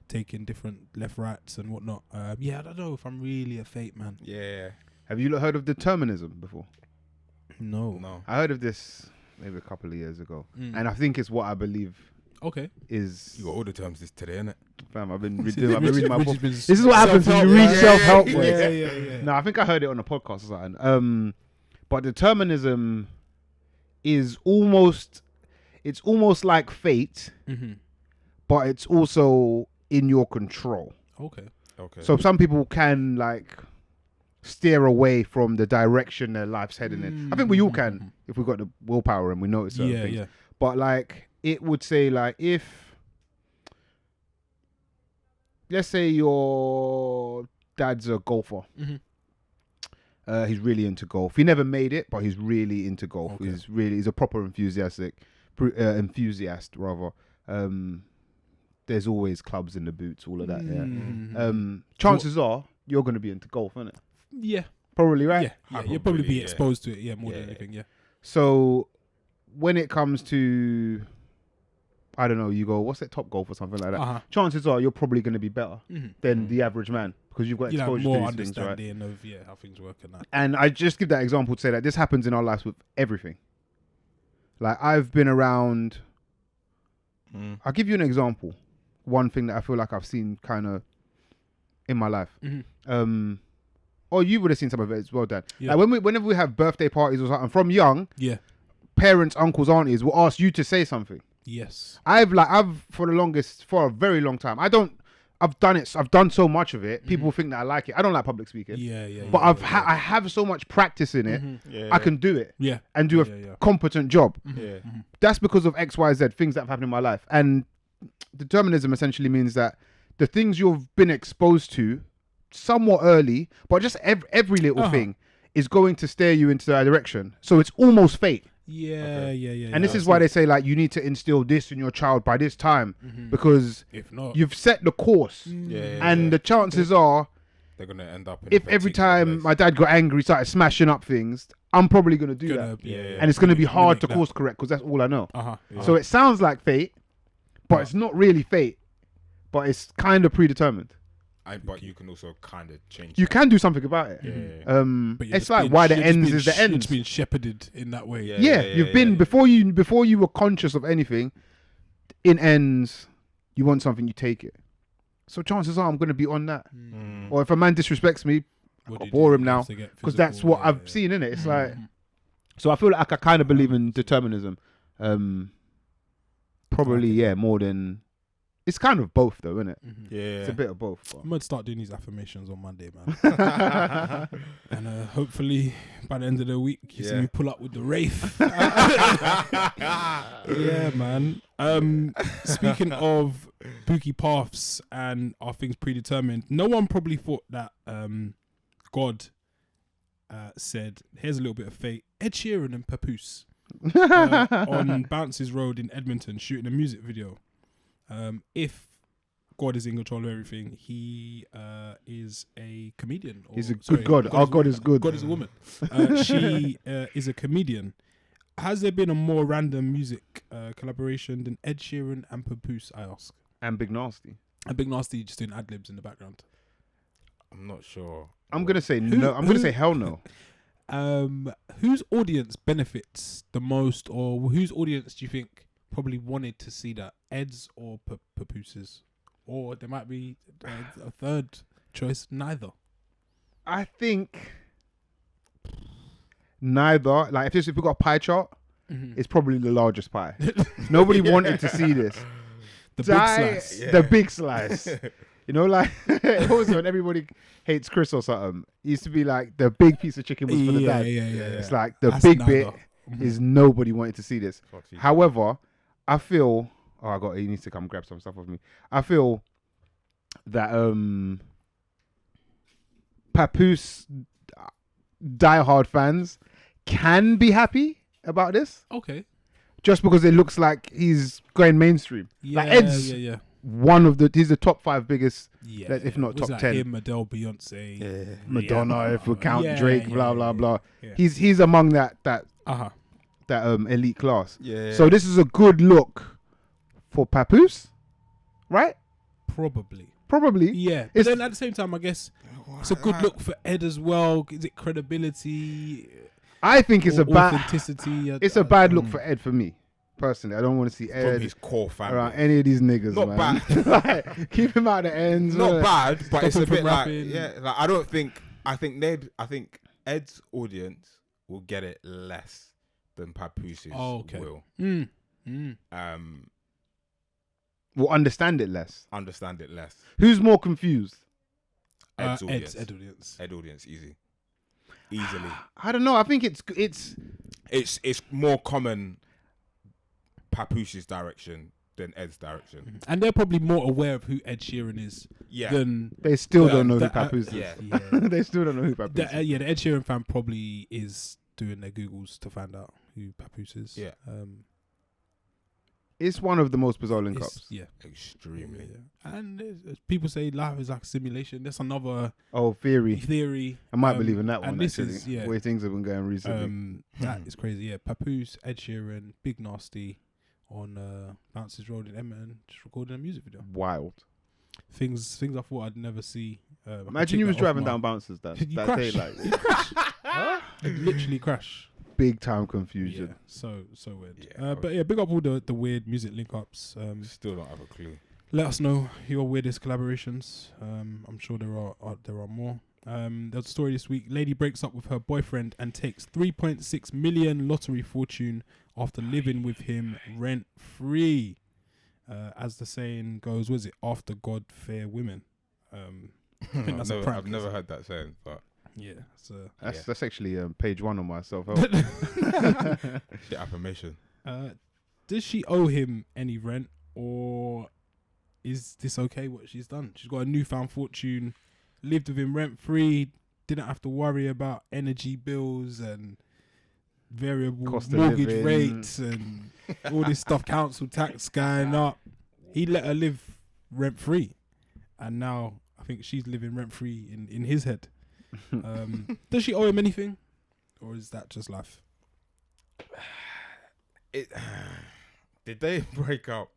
taking different left, rights and whatnot. I don't know if I'm really a fate man. Yeah. Have you heard of determinism before? No. I heard of this maybe a couple of years ago, and I think it's what I believe. Okay. Is you got all the terms today, innit? Fam, I've been reading my book. This is what happens when you read self-help words. Yeah. No, I think I heard it on a podcast or something. But determinism is almost. It's almost like fate, but it's also in your control. Okay. So some people can like steer away from the direction their life's heading in. I think we all can if we've got the willpower and we notice certain things. Yeah. But like it would say like if, let's say your dad's a golfer. He's really into golf. He never made it, but he's really into golf. Okay. He's a proper enthusiast rather. There's always clubs in the boots, all of that. Chances are you're going to be into golf, isn't it? Yeah, probably, right? Yeah, you'll probably be exposed to it. More than anything. Yeah. So when it comes to, I don't know, you go, what's that, Top Golf or something like that? Chances are you're probably going to be better than the average man because you've got exposure to more these things, right? understanding of how things work and that. And I just give that example to say that this happens in our lives with everything. Like I've been around. I'll give you an example. One thing that I feel like I've seen kind of in my life. Or you would have seen some of it as well, Dad. Yeah. Like whenever we have birthday parties or something, from young, parents, uncles, aunties will ask you to say something. Yes. I've for a very long time. I've done so much of it. People think that I like it. I don't like public speaking. But I have so much practice in it. I can do it. And do a competent job. That's because of X, Y, Z things that have happened in my life. And determinism essentially means that the things you've been exposed to somewhat early, but just every little thing is going to steer you into that direction. So it's almost fate. Yeah. And this is why they say like you need to instill this in your child by this time, because if not, you've set the course, and the chances are they're gonna end up. If every time my dad got angry, started smashing up things, I'm probably gonna do that, and it's gonna be hard to course correct because that's all I know. So it sounds like fate, but it's not really fate, but it's kind of predetermined. But you can also kind of change. You can do something about it. But it's like why the ends is the ends. It's been shepherded in that way. You've been before you were conscious of anything. In ends, you want something, you take it. So chances are I'm going to be on that. Or if a man disrespects me, I'll bore him now, because that's what I've seen in it. It's like, so I feel like I kind of believe in determinism. Probably more than. It's kind of both, though, isn't it? It's a bit of both. I'm going to start doing these affirmations on Monday, man. And hopefully, by the end of the week, you see me pull up with the Wraith. Yeah, man. Speaking of spooky paths and are things predetermined, no one probably thought that God said, here's a little bit of fate. Ed Sheeran and Papoose on Bounces Road in Edmonton shooting a music video. If God is in control of everything, he is a comedian. He's a good God. Our God is good. God is a woman. She is a comedian. Has there been a more random music collaboration than Ed Sheeran and Papoose, I ask? And Big Narstie. And Big Narstie just doing ad-libs in the background. I'm not sure. I'm going to say no. I'm going to say hell no. Whose audience benefits the most, or whose audience do you think probably wanted to see that? Ed's or Papoose's? Or there might be a third choice, neither. I think neither. Like if we got a pie chart, it's probably the largest pie. Nobody wanted to see this. Big slice. The big slice. You know, like also when everybody hates Chris or something, it used to be like the big piece of chicken was for the dad. It's like the big bit is nobody wanted to see this. However, I feel he needs to come grab some stuff off me. I feel that Papoose diehard fans can be happy about this. Okay. Just because it looks like he's going mainstream. Like Ed's he's the top 5 biggest, if not top 10. Him, Adele, Beyonce, Madonna, if we count Drake, blah blah blah. He's among that elite class. So this is a good look for Papoose, right? Probably. Yeah. But then at the same time, I guess it's a good look for Ed as well. Is it credibility? I think it's authenticity. It's a bad look for Ed for me. Personally, I don't want to see Ed his core family around any of these niggas. Not man. bad. Like, keep him out of the ends. Not bad, but Stop it's a him bit from like rapping. like I think Ed's audience will get it less than Papoose's will. Will understand it less. Who's more confused? Ed's audience. Ed audience. Ed audience, easily. I don't know. I think It's more common Papoose's direction than Ed's direction, and they're probably more aware of who Ed Sheeran is. Than they still don't know who Papoose is. They still don't know who Papoose is. The Ed Sheeran fan probably is doing their Googles to find out who Papoose is. It's one of the most bizarre link-ups. Extremely. And people say life is like a simulation. That's another theory. I might believe in that one. And this actually, is where things have been going recently. That is crazy. Yeah, Papoose, Ed Sheeran, Big Narstie on Bounces Road in Edmonton, just recording a music video. Wild. Things I thought I'd never see. Imagine you was driving down Bounces that day, like you crash. Literally crash. Big time confusion. Yeah, so weird. But big up all the weird music link ups. Still don't have a clue. Let us know your weirdest collaborations. I'm sure there are more. There's a story this week. Lady breaks up with her boyfriend and takes 3.6 million lottery fortune after living with him rent free. As the saying goes, was it after God fair women? I think that's a prank. I've never heard that saying, but yeah, that's actually page 1 on my self-help. Affirmation. Does she owe him any rent, or is this okay what she's done? She's got a newfound fortune, lived with him rent free, didn't have to worry about energy bills and variable Cost of mortgage living. rates and all this stuff, council tax going up. He let her live rent free, and now I think she's living rent free in his head. Does she owe him anything, or is that just life? Did they break up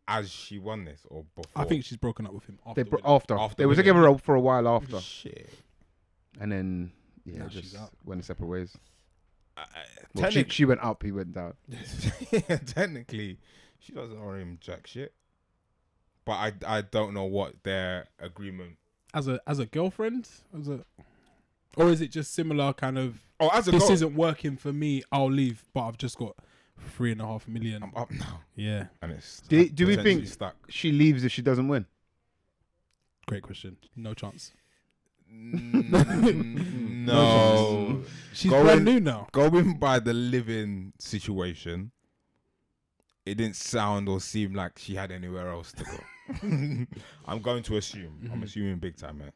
as she won this or before? I think she's broken up with him after. After they were together for a while after, Shit. and then Now she's just out. went separate ways. Well, She went up, he went down. yeah, technically, she doesn't owe him jack shit. But I don't know what their agreement. As a girlfriend, or is it just similar kind of? Oh, as a This girl, isn't working for me. I'll leave, but I've just got 3.5 million. I'm up now, Yeah, and it's Do we potentially think stuck. she leaves if she doesn't win? great question. No chance. No, She's Going- brand new now. going by the living situation, it didn't sound or seem like she had anywhere else to go. I'm going to assume. I'm assuming big time, man.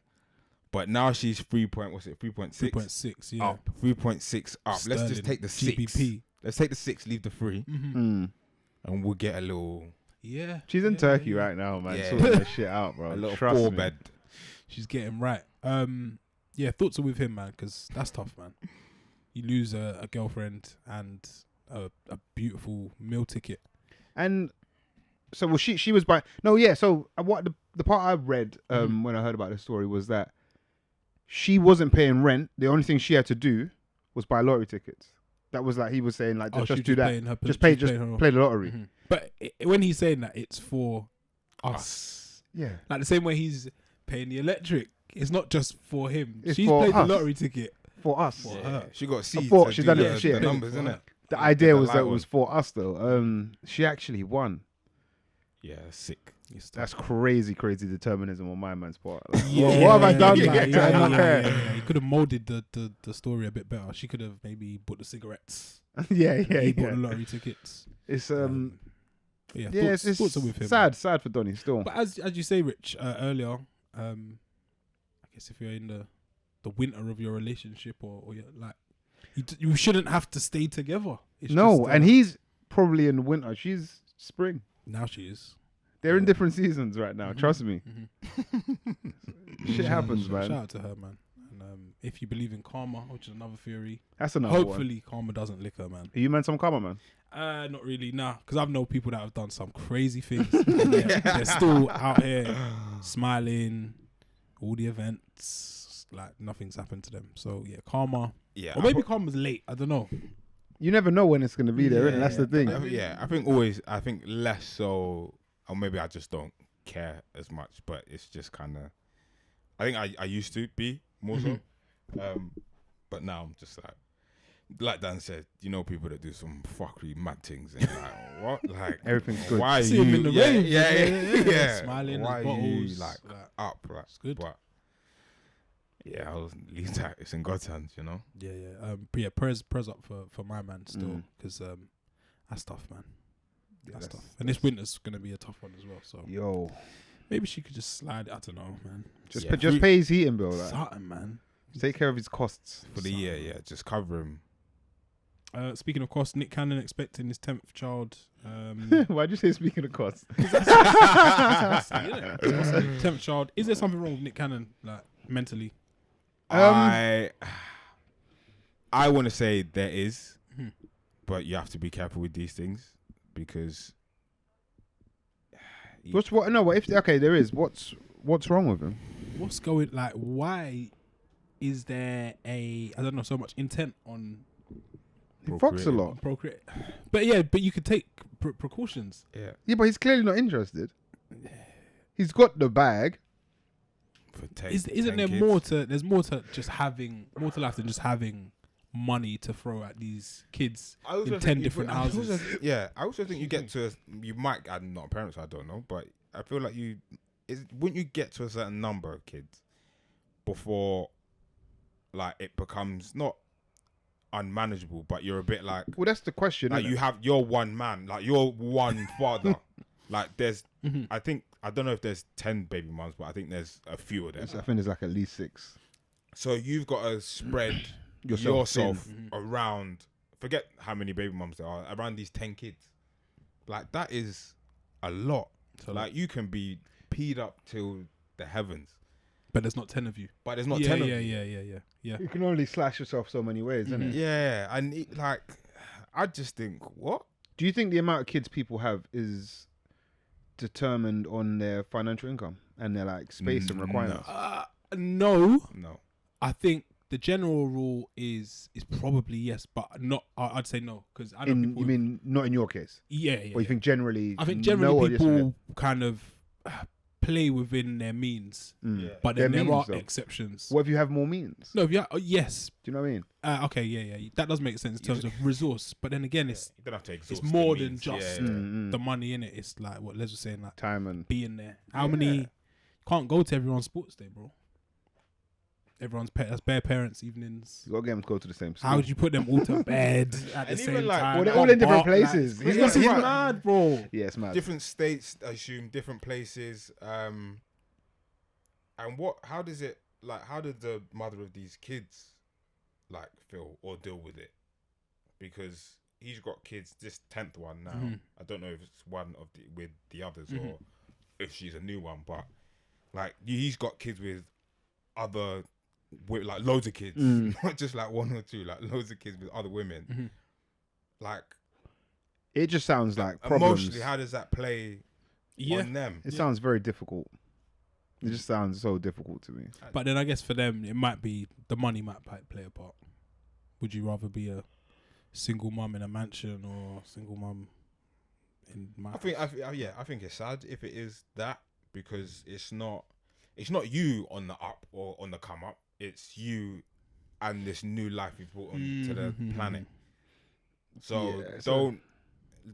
But now she's 3.6? 3.6. Yeah. Up. 3.6 up. Let's just Sterling, take the 6. GBP. Let's take the 6, leave the 3, and we'll get a little Yeah. She's in yeah, Turkey yeah. right now, man. Yeah. Sorting that shit out, bro. a little Trust 4 me. bed. She's getting right. Yeah, thoughts are with him, man, because that's tough, man. You lose a girlfriend and a beautiful meal ticket. And so, well, she was by no, yeah. So what the part I read when I heard about this story was that she wasn't paying rent. The only thing she had to do was buy lottery tickets. That was like he was saying, like just do that. Just play the lottery. Mhm. But when he's saying that, it's for us. Yeah. Like the same way he's paying the electric. It's not just for him. It's She's for played us. the lottery ticket. For us. For Yeah. her. She got C. thought she's done it for the shit. numbers, isn't it? The idea was light that it one. was for us though. She actually won. Yeah, sick. That's crazy determinism on my man's part. Like, Yeah, what have I done? Yeah, Like, yeah, I don't yeah, care. yeah. He could have molded the story a bit better. She could have maybe bought the cigarettes. yeah. He bought the lottery tickets. It's Yeah, it's thoughts are with him. sad for Donny still. But as you say, Rich, earlier, I guess if you're in the winter of your relationship or you're like, you shouldn't have to stay together. It's No, just, and he's probably in the winter. She's spring. now she is. They're in different seasons right now. Mhm. Trust me. Shit happens, Shout man. out to her, man. And if you believe in karma, which is another theory, That's another one. hopefully karma doesn't lick her, man. Are you meant some karma, man? Not really, nah. Because I've known people that have done some crazy things. And they're still out here smiling, all the events, like nothing's happened to them. So yeah, karma. Yeah. Or maybe karma's late. I don't know. You never know when it's gonna be there. innit? That's the thing. I think less so, or maybe I just don't care as much, but it's just kind of, I think I used to be more so, but now I'm just like Dan said, you know, people that do some fuckery mad things and like, what? Like, Everything's good. why are See you, him in the rain. yeah, Smiling, why there's are you bottles, like like, up, like, it's good. but yeah, I was leave that, it's in God's hands, you know. Yeah. But yeah, prayers up for my man still, because that's tough, man. Yeah, That's tough. And this winter's gonna be a tough one as well. So Yo, maybe she could just slide. I don't know, man. just Yeah. just pay his heating bill. Like. Something, man. Take care of his costs. For the year, yeah, just cover him. Speaking of cost, Nick Cannon expecting his 10th child. Why'd you say speaking of costs? 10th child. Is there something wrong with Nick Cannon, like mentally? I want to say there is, but you have to be careful with these things because there is. What's wrong with him? What's going like? Why is there I don't know so much intent on He fucks a lot. procreate? But you could take precautions. Yeah, but he's clearly not interested. He's got the bag. Isn't there more to? There's more to just having more to life than just having money to throw at these kids in 10 different houses. I also think you get to you might. I'm not a parent, so I don't know, but I feel like wouldn't you get to a certain number of kids before like it becomes not unmanageable, but you're a bit like, Well, that's the question. like innit? you're one man, like you're one father. Like there's, I think I don't know if there's 10 baby mums, but I think there's a few of them. I think there's like at least 6. So you've got to spread yourself around. Forget how many baby mums there are around these 10 kids. Like that is a lot. So like you can be peed up till the heavens. But there's not 10 of you. But there's not 10 of you. Yeah. You can only slash yourself so many ways, isn't it? Yeah, and I just think, what? Do you think the amount of kids people have is determined on their financial income and their like space and requirements? No. I think the general rule is probably yes, but not. I'd say no because I know people. You mean not in your case? Yeah. Or you think generally? I think generally people kind of play within their means, but then there are exceptions. What if you have more means? No, yes. Do you know what I mean? Okay, yeah. That does make sense in terms of resource, but then again, you don't have to exhaust. It's more than just the money in it. It's like what Les was saying, like time and being there. How many? Can't go to everyone's sports day, bro. Everyone's that's bare parents' evenings. You got to get them to go to the same school. How would you put them all to bed at the same time? Well, they're all in different places. He's mad, bro. Yeah, it's mad. Different states, I assume, different places. And how does it, like, how did the mother of these kids, like, feel or deal with it? Because he's got kids, this 10th one now. I don't know if it's one of with the others or if she's a new one, but, like, he's got kids with other... with like loads of kids, not just like one or two, like loads of kids with other women. Like, it just sounds like problems. Emotionally, how does that play on them? It sounds very difficult. It just sounds so difficult to me. But then I guess for them, it might be the money might play a part. Would you rather be a single mum in a mansion or single mum in my I think it's sad if it is that, because it's not you on the up or on the come up. It's you and this new life you've brought onto the planet. So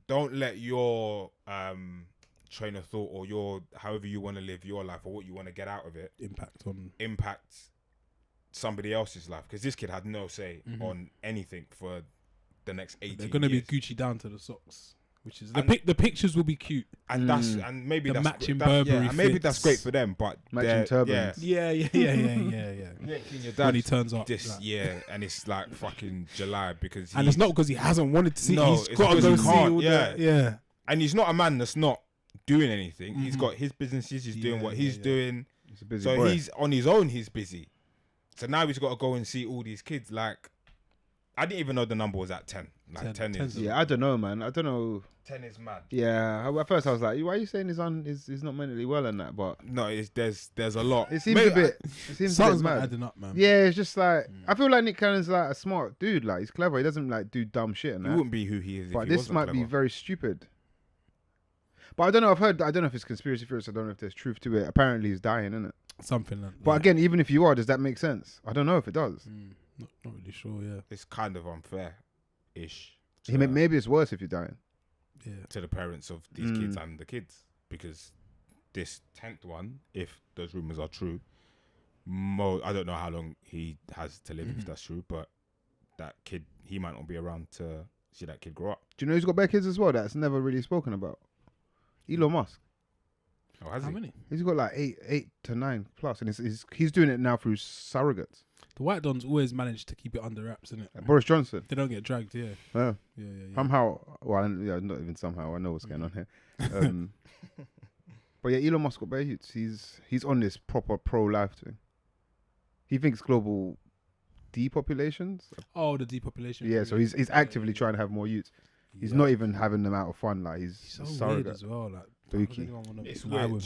don't let your train of thought or your however you want to live your life or what you want to get out of it impact somebody else's life, because this kid had no say on anything for the next 18 years. They're going to be Gucci down to the socks. Which is the pictures will be cute, and maybe the that's matching Burberry. And maybe that's great for them, but matching turbans. Yeah. When he turns up this year, and it's like fucking July because and it's not because he hasn't wanted to see. No, he's got to go see all the. And he's not a man that's not doing anything. He's got his businesses. He's doing what he's doing. He's a busy so boy. He's on his own. He's busy. So now he's got to go and see all these kids. Like, I didn't even know the number was at 10. Like 10 is. Yeah, I don't know, man. I don't know. 10 is mad. Yeah, at first I was like, why are you saying he's not mentally well and that? But no, there's a lot. It seems a bit. It seems a bit mad. Adding up, man. Yeah, it's just like I feel like Nick Cannon's like a smart dude. Like he's clever. He doesn't like do dumb shit. And he wouldn't be who he is. But if he this might clever. be very stupid. But I don't know. I don't know if it's conspiracy theories. I don't know if there's truth to it. Apparently, he's dying, isn't it? Something like that. But again, even if you are, does that make sense? I don't know if it does. Not really sure. Yeah, it's kind of unfair-ish. Maybe it's worse if you're dying. Yeah. To the parents of these kids and the kids, because this 10th one, if those rumors are true, I don't know how long he has to live if that's true, but that kid, he might not be around to see that kid grow up. Do you know who's got bare kids as well? That's never really spoken about. Elon Musk. Oh, has How he? many? He's got like 8 to 9 plus, and he's doing it now through surrogates. The white dons always manage to keep it under wraps, isn't it? Boris Johnson. They don't get dragged, yeah. Yeah. Somehow. Not even somehow. I know what's going on here. But yeah, Elon Musk got bare youths. He's on this proper pro-life thing. He thinks global depopulations. Oh, the depopulation. Yeah, so he's actively trying to have more youths. He's not even having them out of fun. Like he's so a surrogate. weird as well. Like, it's weird.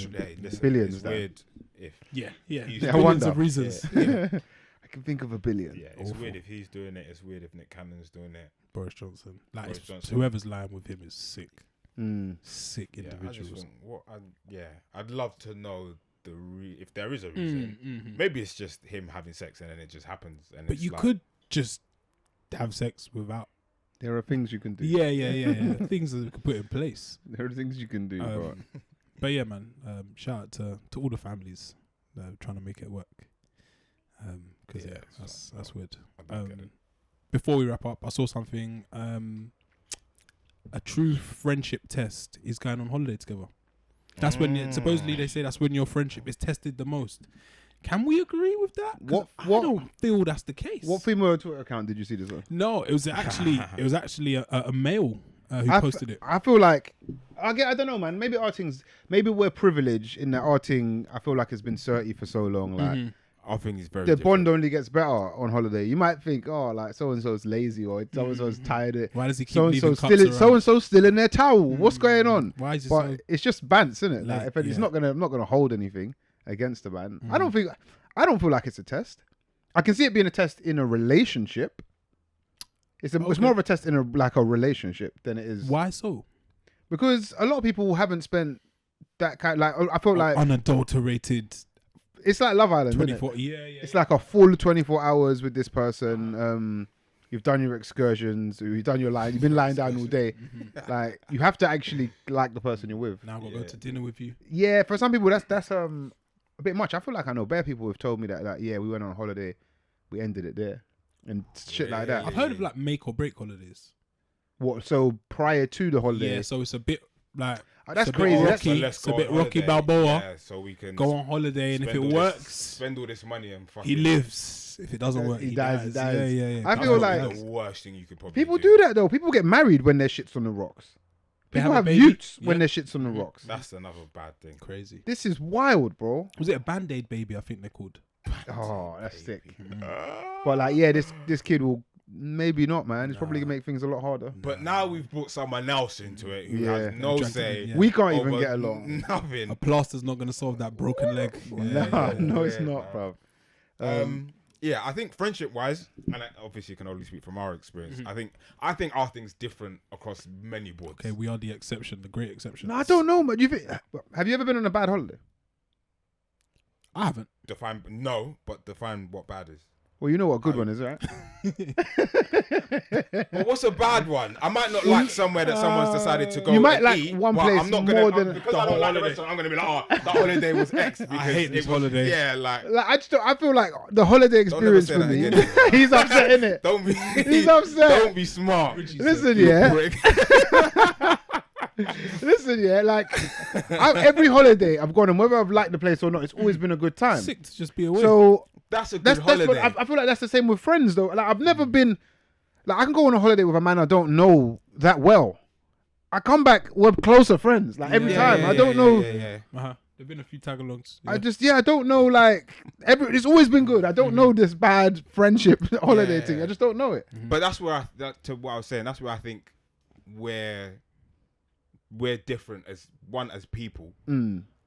Billions. It's weird if billions I wonder. of reasons. I can think of a billion. Yeah, it's weird if he's doing it. It's weird if Nick Cannon's doing it. Boris Johnson. Like Boris Johnson. Whoever's lying with him is sick. Sick Yeah, individuals. I'd love to know if there is a reason. Maybe it's just him having sex and then it just happens. And but you could just have sex without. There are things you can do. Yeah. Things that we could put in place. There are things you can do. But yeah, man. Shout out to all the families that are trying to make it work. Because that's weird. Before we wrap up, I saw something. A true friendship test is going on holiday together. That's when supposedly they say that's when your friendship is tested the most. Can we agree with that? I don't feel that's the case. What female Twitter account did you see this on? No, it was actually a male who posted it. I feel like I don't know, man. Maybe we're privileged in that our thing. I feel like it's been 30 for so long. Like I think it's very. The bond only gets better on holiday. You might think, oh, like so and so's lazy or so and so's tired. Why does he keep leaving cups around? So and so's still in their towel. What's going on? Why is it but it's just bants, isn't it? Like if it's I'm not gonna hold anything against the man. I don't feel like it's a test. I can see it being a test in a relationship. It's more of a test in a relationship than it is. Why so? Because a lot of people haven't spent that kind. Like I feel like unadulterated. It's like Love Island. 24. Yeah. It's like a full 24 hours with this person. You've done your excursions. You've done your line. You've been lying down all day. Like you have to actually like the person you're with. Now we'll go to dinner with you. Yeah, for some people that's a bit much. I feel like I know bare people have told me that. Like, yeah, we went on a holiday, we ended it there, and shit like that. I've heard of like make or break holidays. What? So prior to the holiday? Yeah. So it's a bit like that's crazy. It's a bit Rocky Balboa. Yeah, so we can go on holiday, and if it works, spend all this money and he lives. If it doesn't work, he dies. Yeah. I feel like the worst thing you could probably. People do that though. People get married when their shit's on the rocks. People have utes when their shit's on the rocks. That's another bad thing. Crazy. This is wild, bro. Was it a Band-Aid baby? I think they're called. Oh, that's sick. But like, yeah, this kid will maybe not, man. It's probably gonna make things a lot harder. But now we've brought someone else into it who has no say. Yeah. We can't even get along. Nothing. A plaster's not gonna solve that broken leg. No, it's not, bro. Yeah, I think friendship-wise, and I obviously can only speak from our experience. I think our thing's different across many boards. Okay, we are the exception, the great exception. No, I don't know, man. Have you ever been on a bad holiday? I haven't. But define what bad is. Well, you know what a good one is, right? Well, what's a bad one? I might not like somewhere that someone's decided to go. You might and like eat, one but place I'm not more gonna, than because I don't like the restaurant. I'm gonna be like, oh, that holiday was X. Because I hate this holiday. Yeah, like I feel like the holiday experience for me. He's upset, innit? Don't be. He's upset. Don't be smart. Listen, like every holiday I've gone on, whether I've liked the place or not, it's always been a good time. Sick to just be away. So that's a good holiday. I feel like that's the same with friends though. Like I've never been, like I can go on a holiday with a man I don't know that well. I come back, we're closer friends. Like every time, I don't know. There've been a few tag-alongs. Yeah. I don't know. Like it's always been good. I don't know this bad friendship holiday thing. I just don't know it. But that's where to what I was saying. That's where I think we're different as people.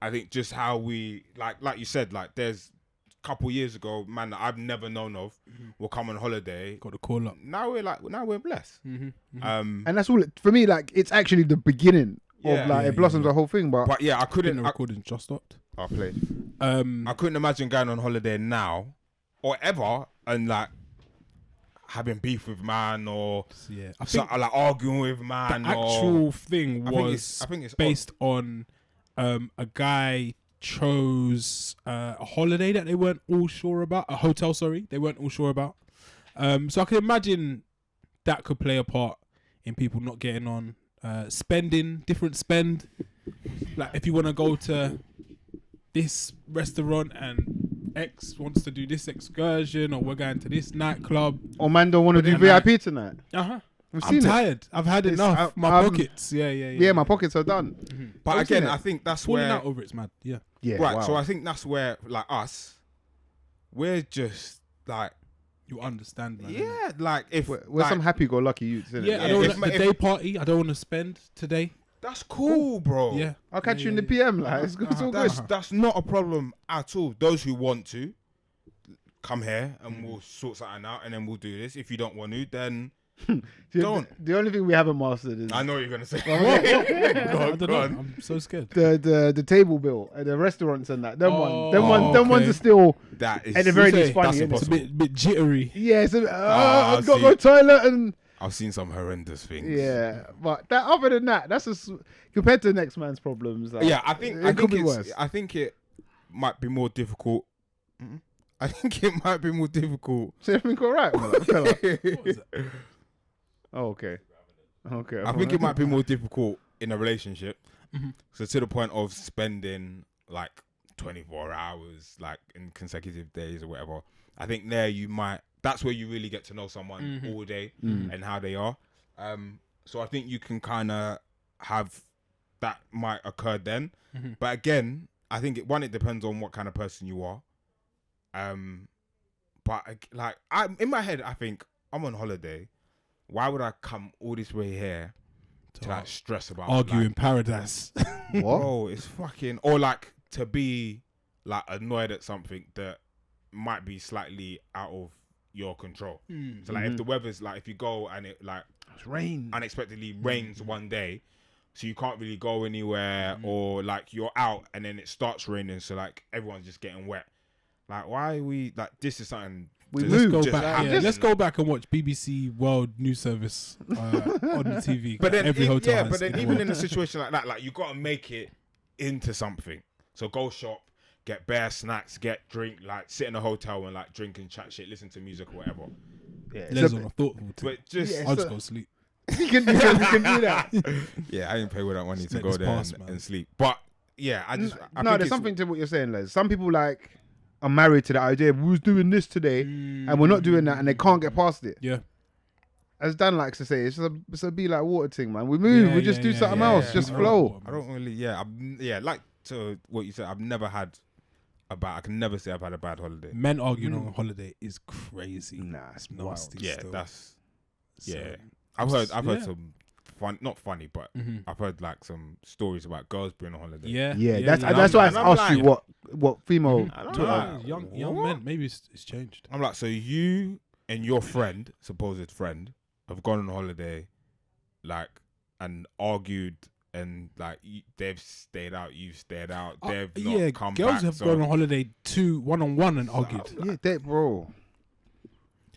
I think just how we like you said, like there's a couple years ago, man that I've never known of will come on holiday. Got to call up. Now we're blessed. And that's all for me. Like it's actually the beginning of it blossoms the whole thing. But yeah, I couldn't. The recording just stopped. I played. I couldn't imagine going on holiday now or ever and like having beef with man or like arguing with man. The actual thing was I think it's based on a guy chose a holiday that they weren't all sure about, a hotel, they weren't all sure about. So I can imagine that could play a part in people not getting on, different spend. Like if you want to go to this restaurant and X wants to do this excursion, or we're going to this nightclub, or man don't want to do VIP tonight. I'm tired. I've had enough. My pockets. Yeah. My pockets are done. But again, I think that's falling where out over it's mad. Yeah. Right. Wow. So I think that's where, like us, we're just like you understand, man. Yeah. Like if we're like, some happy-go-lucky youths. Yeah. I don't the day party. I don't want to spend today. That's cool, bro. Yeah. I'll catch you in the PM. Like it's all good. That's not a problem at all. Those who want to come here and we'll sort something out, and then we'll do this. If you don't want to, then. Don't. The only thing we haven't mastered is I know what you're gonna say. Go on. I'm so scared. The table bill at the restaurants and that. Them ones are still. That is at the very least funny. It's a bit jittery. Yeah, I've got to go to the toilet and. I've seen some horrendous things. Yeah, but other than that, that's compared to the next man's problems. Like, I think it could be worse. I think it might be more difficult. I think it might be more difficult. So everything all right, fella? Oh, okay. I think it might be more difficult in a relationship, so to the point of spending like 24 hours like in consecutive days or whatever, I think that's where you really get to know someone all day and how they are. So I think you can kind of have that might occur then, but again, I think it depends on what kind of person you are. But like in my head, I think I'm on holiday. Why would I come all this way here to like stress about argue like, in paradise? What? Bro, it's fucking, or like to be like annoyed at something that might be slightly out of your control. So like if the weather's like, if you go and it like It's rain. unexpectedly rains one day, so you can't really go anywhere, or like you're out and then it starts raining, so like everyone's just getting wet. Like, why are we like, this is something Let's go back. Let's go back and watch BBC World News Service on the TV. But then, every hotel has but then in the even world. in a situation like that, like you got to make it into something. So go shop, get bare snacks, get drink, like sit in a hotel and like drink and chat shit, listen to music or whatever. Yeah, Les on a thoughtful too. But just I'll just go sleep. you can do that. yeah, I didn't pay with that money to let go this there pass, and man. sleep. But yeah, I No, think there's it's- something to what you're saying, Les. Some people like are married to the idea of who's doing this today and we're not doing that and they can't get past it. Yeah. As Dan likes to say, it's a be like water thing, man. We move, Yeah, we just yeah, do yeah, something yeah, else, yeah. just I flow. I don't really, like to what you said, I've never had I can never say I've had a bad holiday. Men arguing on holiday is crazy. Nah, it's wild. nasty. Yeah, still. that's So, yeah. I've heard yeah. some not funny, but I've heard like some stories about girls being on holiday. Yeah, Yeah, yeah, that's why I And I'm asked you like- what female. I don't Twitter, know. young What? men. Maybe it's changed. I'm like, so you and your friend, supposed friend, have gone on holiday, like, and argued, and like they've stayed out, you've stayed out, they've not come girls back. have so gone on holiday 1-on-1 and argued. Yeah, that bro.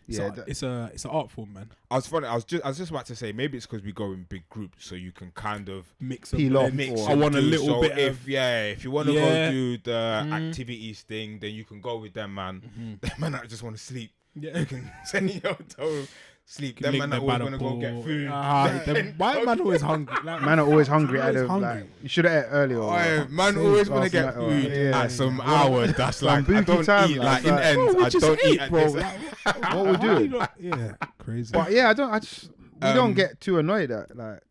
Yeah, So it's an art form, man. I was just about to say maybe it's because we go in big groups, so you can kind of Mix Peel off. blend. Or- I want a do. little So bit if of if you want to Yeah. go do the activities thing, then you can go with them, man. Them man that just want to sleep. yeah. You can send your toe sleep. Them Link man that them always by want the to go get pool. food. Why man always hungry? Like, man are always hungry. always hungry. You should have ate earlier. Oh, man Same always want to last get night, food yeah. at some hour. That's Some like I boogie don't time, eat. man. Like in Like, ends, bro, we I just don't ate, eat at bro. this. What we do? Yeah, crazy. But yeah, we don't get too annoyed at like.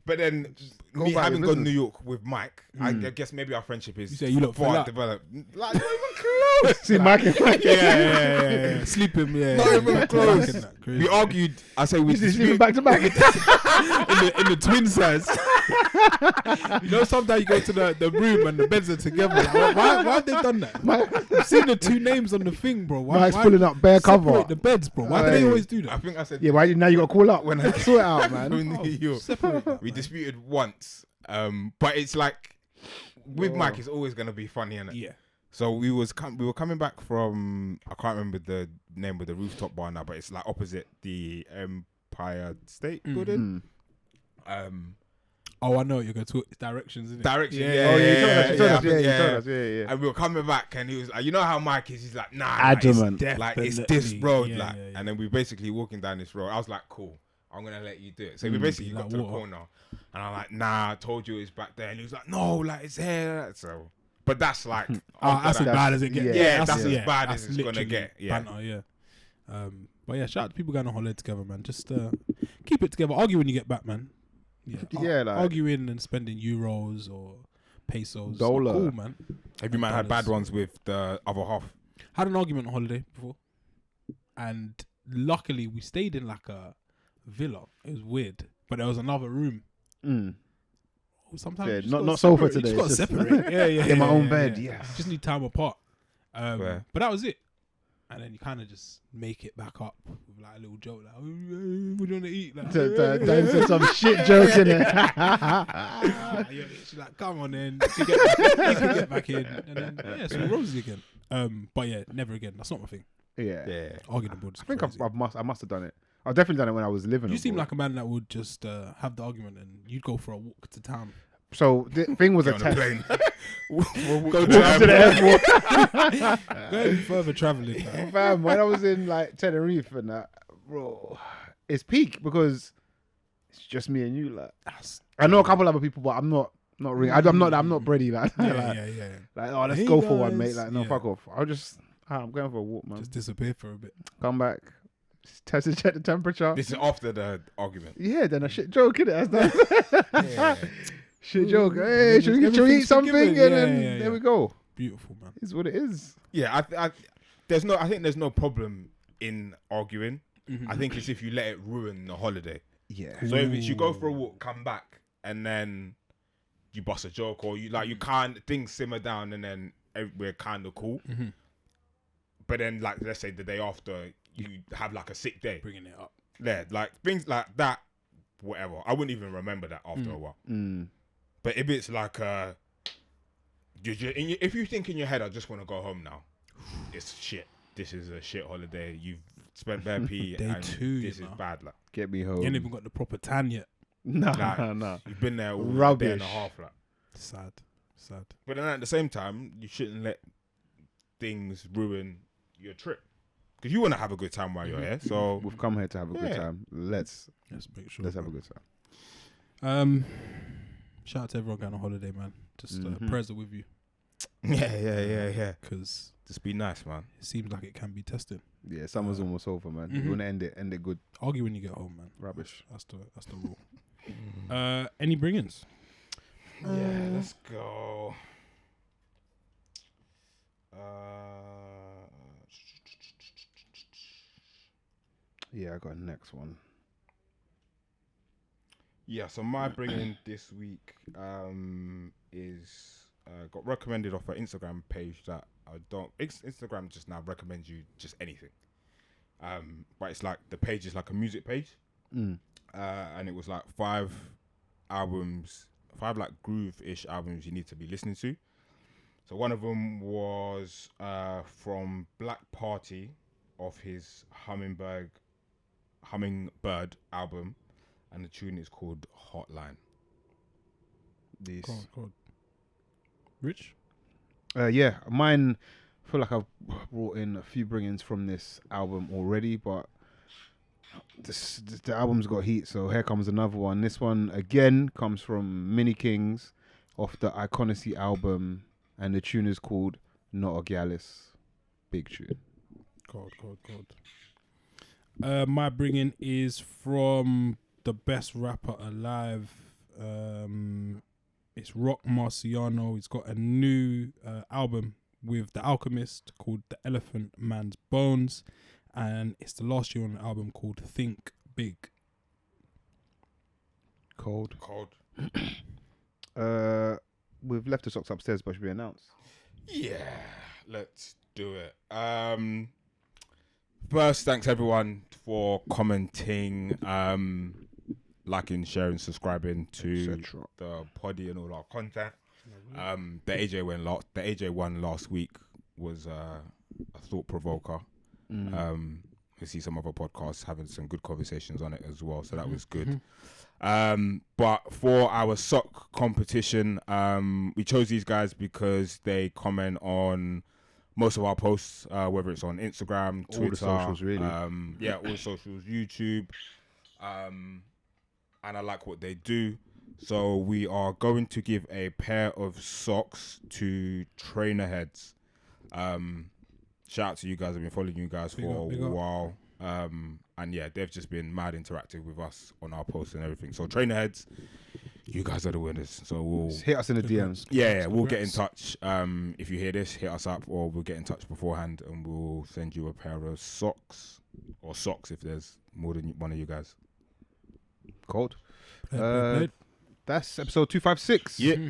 But then go me about having your gone to business. New York with Mike, I guess maybe our friendship is You say you lot fell far out. developed. Like not even close. See, Mike and Mike. yeah. Sleeping, yeah. Not even back to close. back and that, crazy. We argued. I say we He's sleeping back to back. in the twin size. You know, sometimes you go to the room and the beds are together. Like, why have they done that? I've seen the two names on the thing, bro. Mike's pulling up bare separate cover. the beds, bro? Why do they Hey. always do I that? think I said Yeah, why now you got to call up when I sort it out, man. in New York. Separate that, We man. disputed once, but it's like with Mike, it's always gonna be funny, innit? Yeah. So we were coming back from, I can't remember the name of the rooftop bar now, but it's like opposite the Empire State Building. Oh, I know what you're going to talk. Directions, isn't it? Direction, Oh, yeah, you told us. You told I us. think, Yeah, you told us. Yeah. And we were coming back, and he was like, you know how Mike is? He's like, nah, Adamant. like it's this Definitely. road, Yeah, like. yeah, yeah. And then we basically walking down this road. I was like, cool, I'm gonna let you do it. So we basically Like got to the what? corner, and I'm like, nah, I told you it's back there. And he was like, no, like it's here. So, but that's like, That's as bad as it gets. yeah, that's as bad as that's it's gonna literally get, yeah. Banter, yeah. But yeah, shout out to people going on holiday together, man. Just keep it together. Argue when you get back, man. Yeah, like- arguing and spending euros or pesos. Dollar. Cool, man. Have you man had bad ones with the other half? Had an argument on holiday before, and luckily we stayed in like a villa. It was weird, but there was another room. Sometimes Yeah, you just not- gotta not sofa separate. You today, just gotta it's just- separate. Yeah. In my own yeah, bed, yeah. yes. Just need time apart. Fair. But that was it. And then you kind of just make it back up with like a little joke, like, "Oh, what do you want to eat?" Like, Dan said some shit joke in it. She's like, "Come on, then you can get back in." And then yeah, so rosy again. But yeah, never again. That's not my thing. Yeah. Arguing aboard. I think I must have done it. I've definitely done it when I was living. You seem abroad. like a man that would just have the argument and you'd go for a walk to town. So the thing was a Get on a test. plane. Go to the airport. Go any further traveling. Fam, when I was in like Tenerife and that, bro, it's peak because it's just me and you. Like, I know a couple other people, but I'm not really. I'm not Brady. Like, Yeah. like, oh, let's Hey, go for one, mate. guys. Like, no, Yeah. fuck off. I'm going for a walk, man. Just disappear for a bit. Come back, test and check the temperature. This is after the argument. Yeah, then a shit joke, innit? That's shit joke. Hey, should we eat Everything's something? forgiven. And then Yeah. there we go. Beautiful, man. It's what it is. Yeah, I think there's no problem in arguing. I think it's if you let it ruin the holiday. Yeah. So if you go for a walk, come back, and then you bust a joke, or you can't, things simmer down, and then we're kind of cool. But then, like, let's say the day after, you have like a sick day. Bringing it up. Yeah, like things like that, whatever. I wouldn't even remember that after a while. But if it's like, if you think in your head, I just want to go home now, it's shit. This is a shit holiday. You've spent bare pee, Day and 2, this is bad. Like, Get me home. You ain't even got the proper tan yet. Nah. you've been there all Rubbish. day and a half. Like, Sad. but then at the same time, you shouldn't let things ruin your trip, because you want to have a good time while you're here. So We've come here to have a good time. Let's make sure. have a good time. Shout out to everyone going on holiday, man. Just prayers are with you. yeah. Because Just be nice, man. it seems like it can be testing. Yeah, summer's almost over, man. You want to end it good. Argue when you get home, man. Rubbish. That's the rule. Any bring-ins? Yeah, let's go. Yeah, I got a next one. Yeah, so my bringing this week is got recommended off an Instagram page that I don't. Instagram just now recommends you just anything. But it's like the page is like a music page, and it was like 5 like groove-ish albums you need to be listening to. So one of them was from Black Party off his Hummingbird album, and the tune is called Hotline. God. Rich? Yeah, mine. I feel like I've brought in a few bring-ins from this album already, but the album's got heat, so here comes another one. This one again comes from Mini Kings off the Iconacy album, and the tune is called Not a Gallus. Big tune. God. My bringing is from the best rapper alive. It's Rock Marciano. He's got a new album with The Alchemist called The Elephant Man's Bones, and it's the last year on the album called Think Big. Cold. We've left the socks upstairs, but should we announce? Yeah, let's do it. First, thanks everyone for commenting, liking, sharing, subscribing to the poddy and all our content. The AJ one last week was a thought provoker. We see some other podcasts having some good conversations on it as well, so that was good. But for our sock competition, we chose these guys because they comment on most of our posts, whether it's on Instagram, Twitter, all the socials, really. all the socials, YouTube, and I like what they do. So we are going to give a pair of socks to trainer heads. Shout out to you guys. I've been following you guys for a while. And yeah, they've just been mad interactive with us on our posts and everything. So trainer heads, you guys are the winners. So we'll just hit us in the DMs. Yeah, we'll get in touch. If you hear this, hit us up, or we'll get in touch beforehand and we'll send you a pair of socks, or socks if there's more than one of you guys. Cold. That's episode 256. Yeah.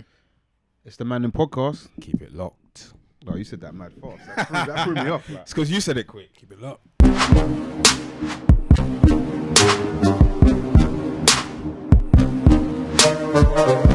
It's the Mandem Podcast. Keep it locked. Oh, you said that mad fast. That threw me off. Like. It's because you said it quick. Keep it locked.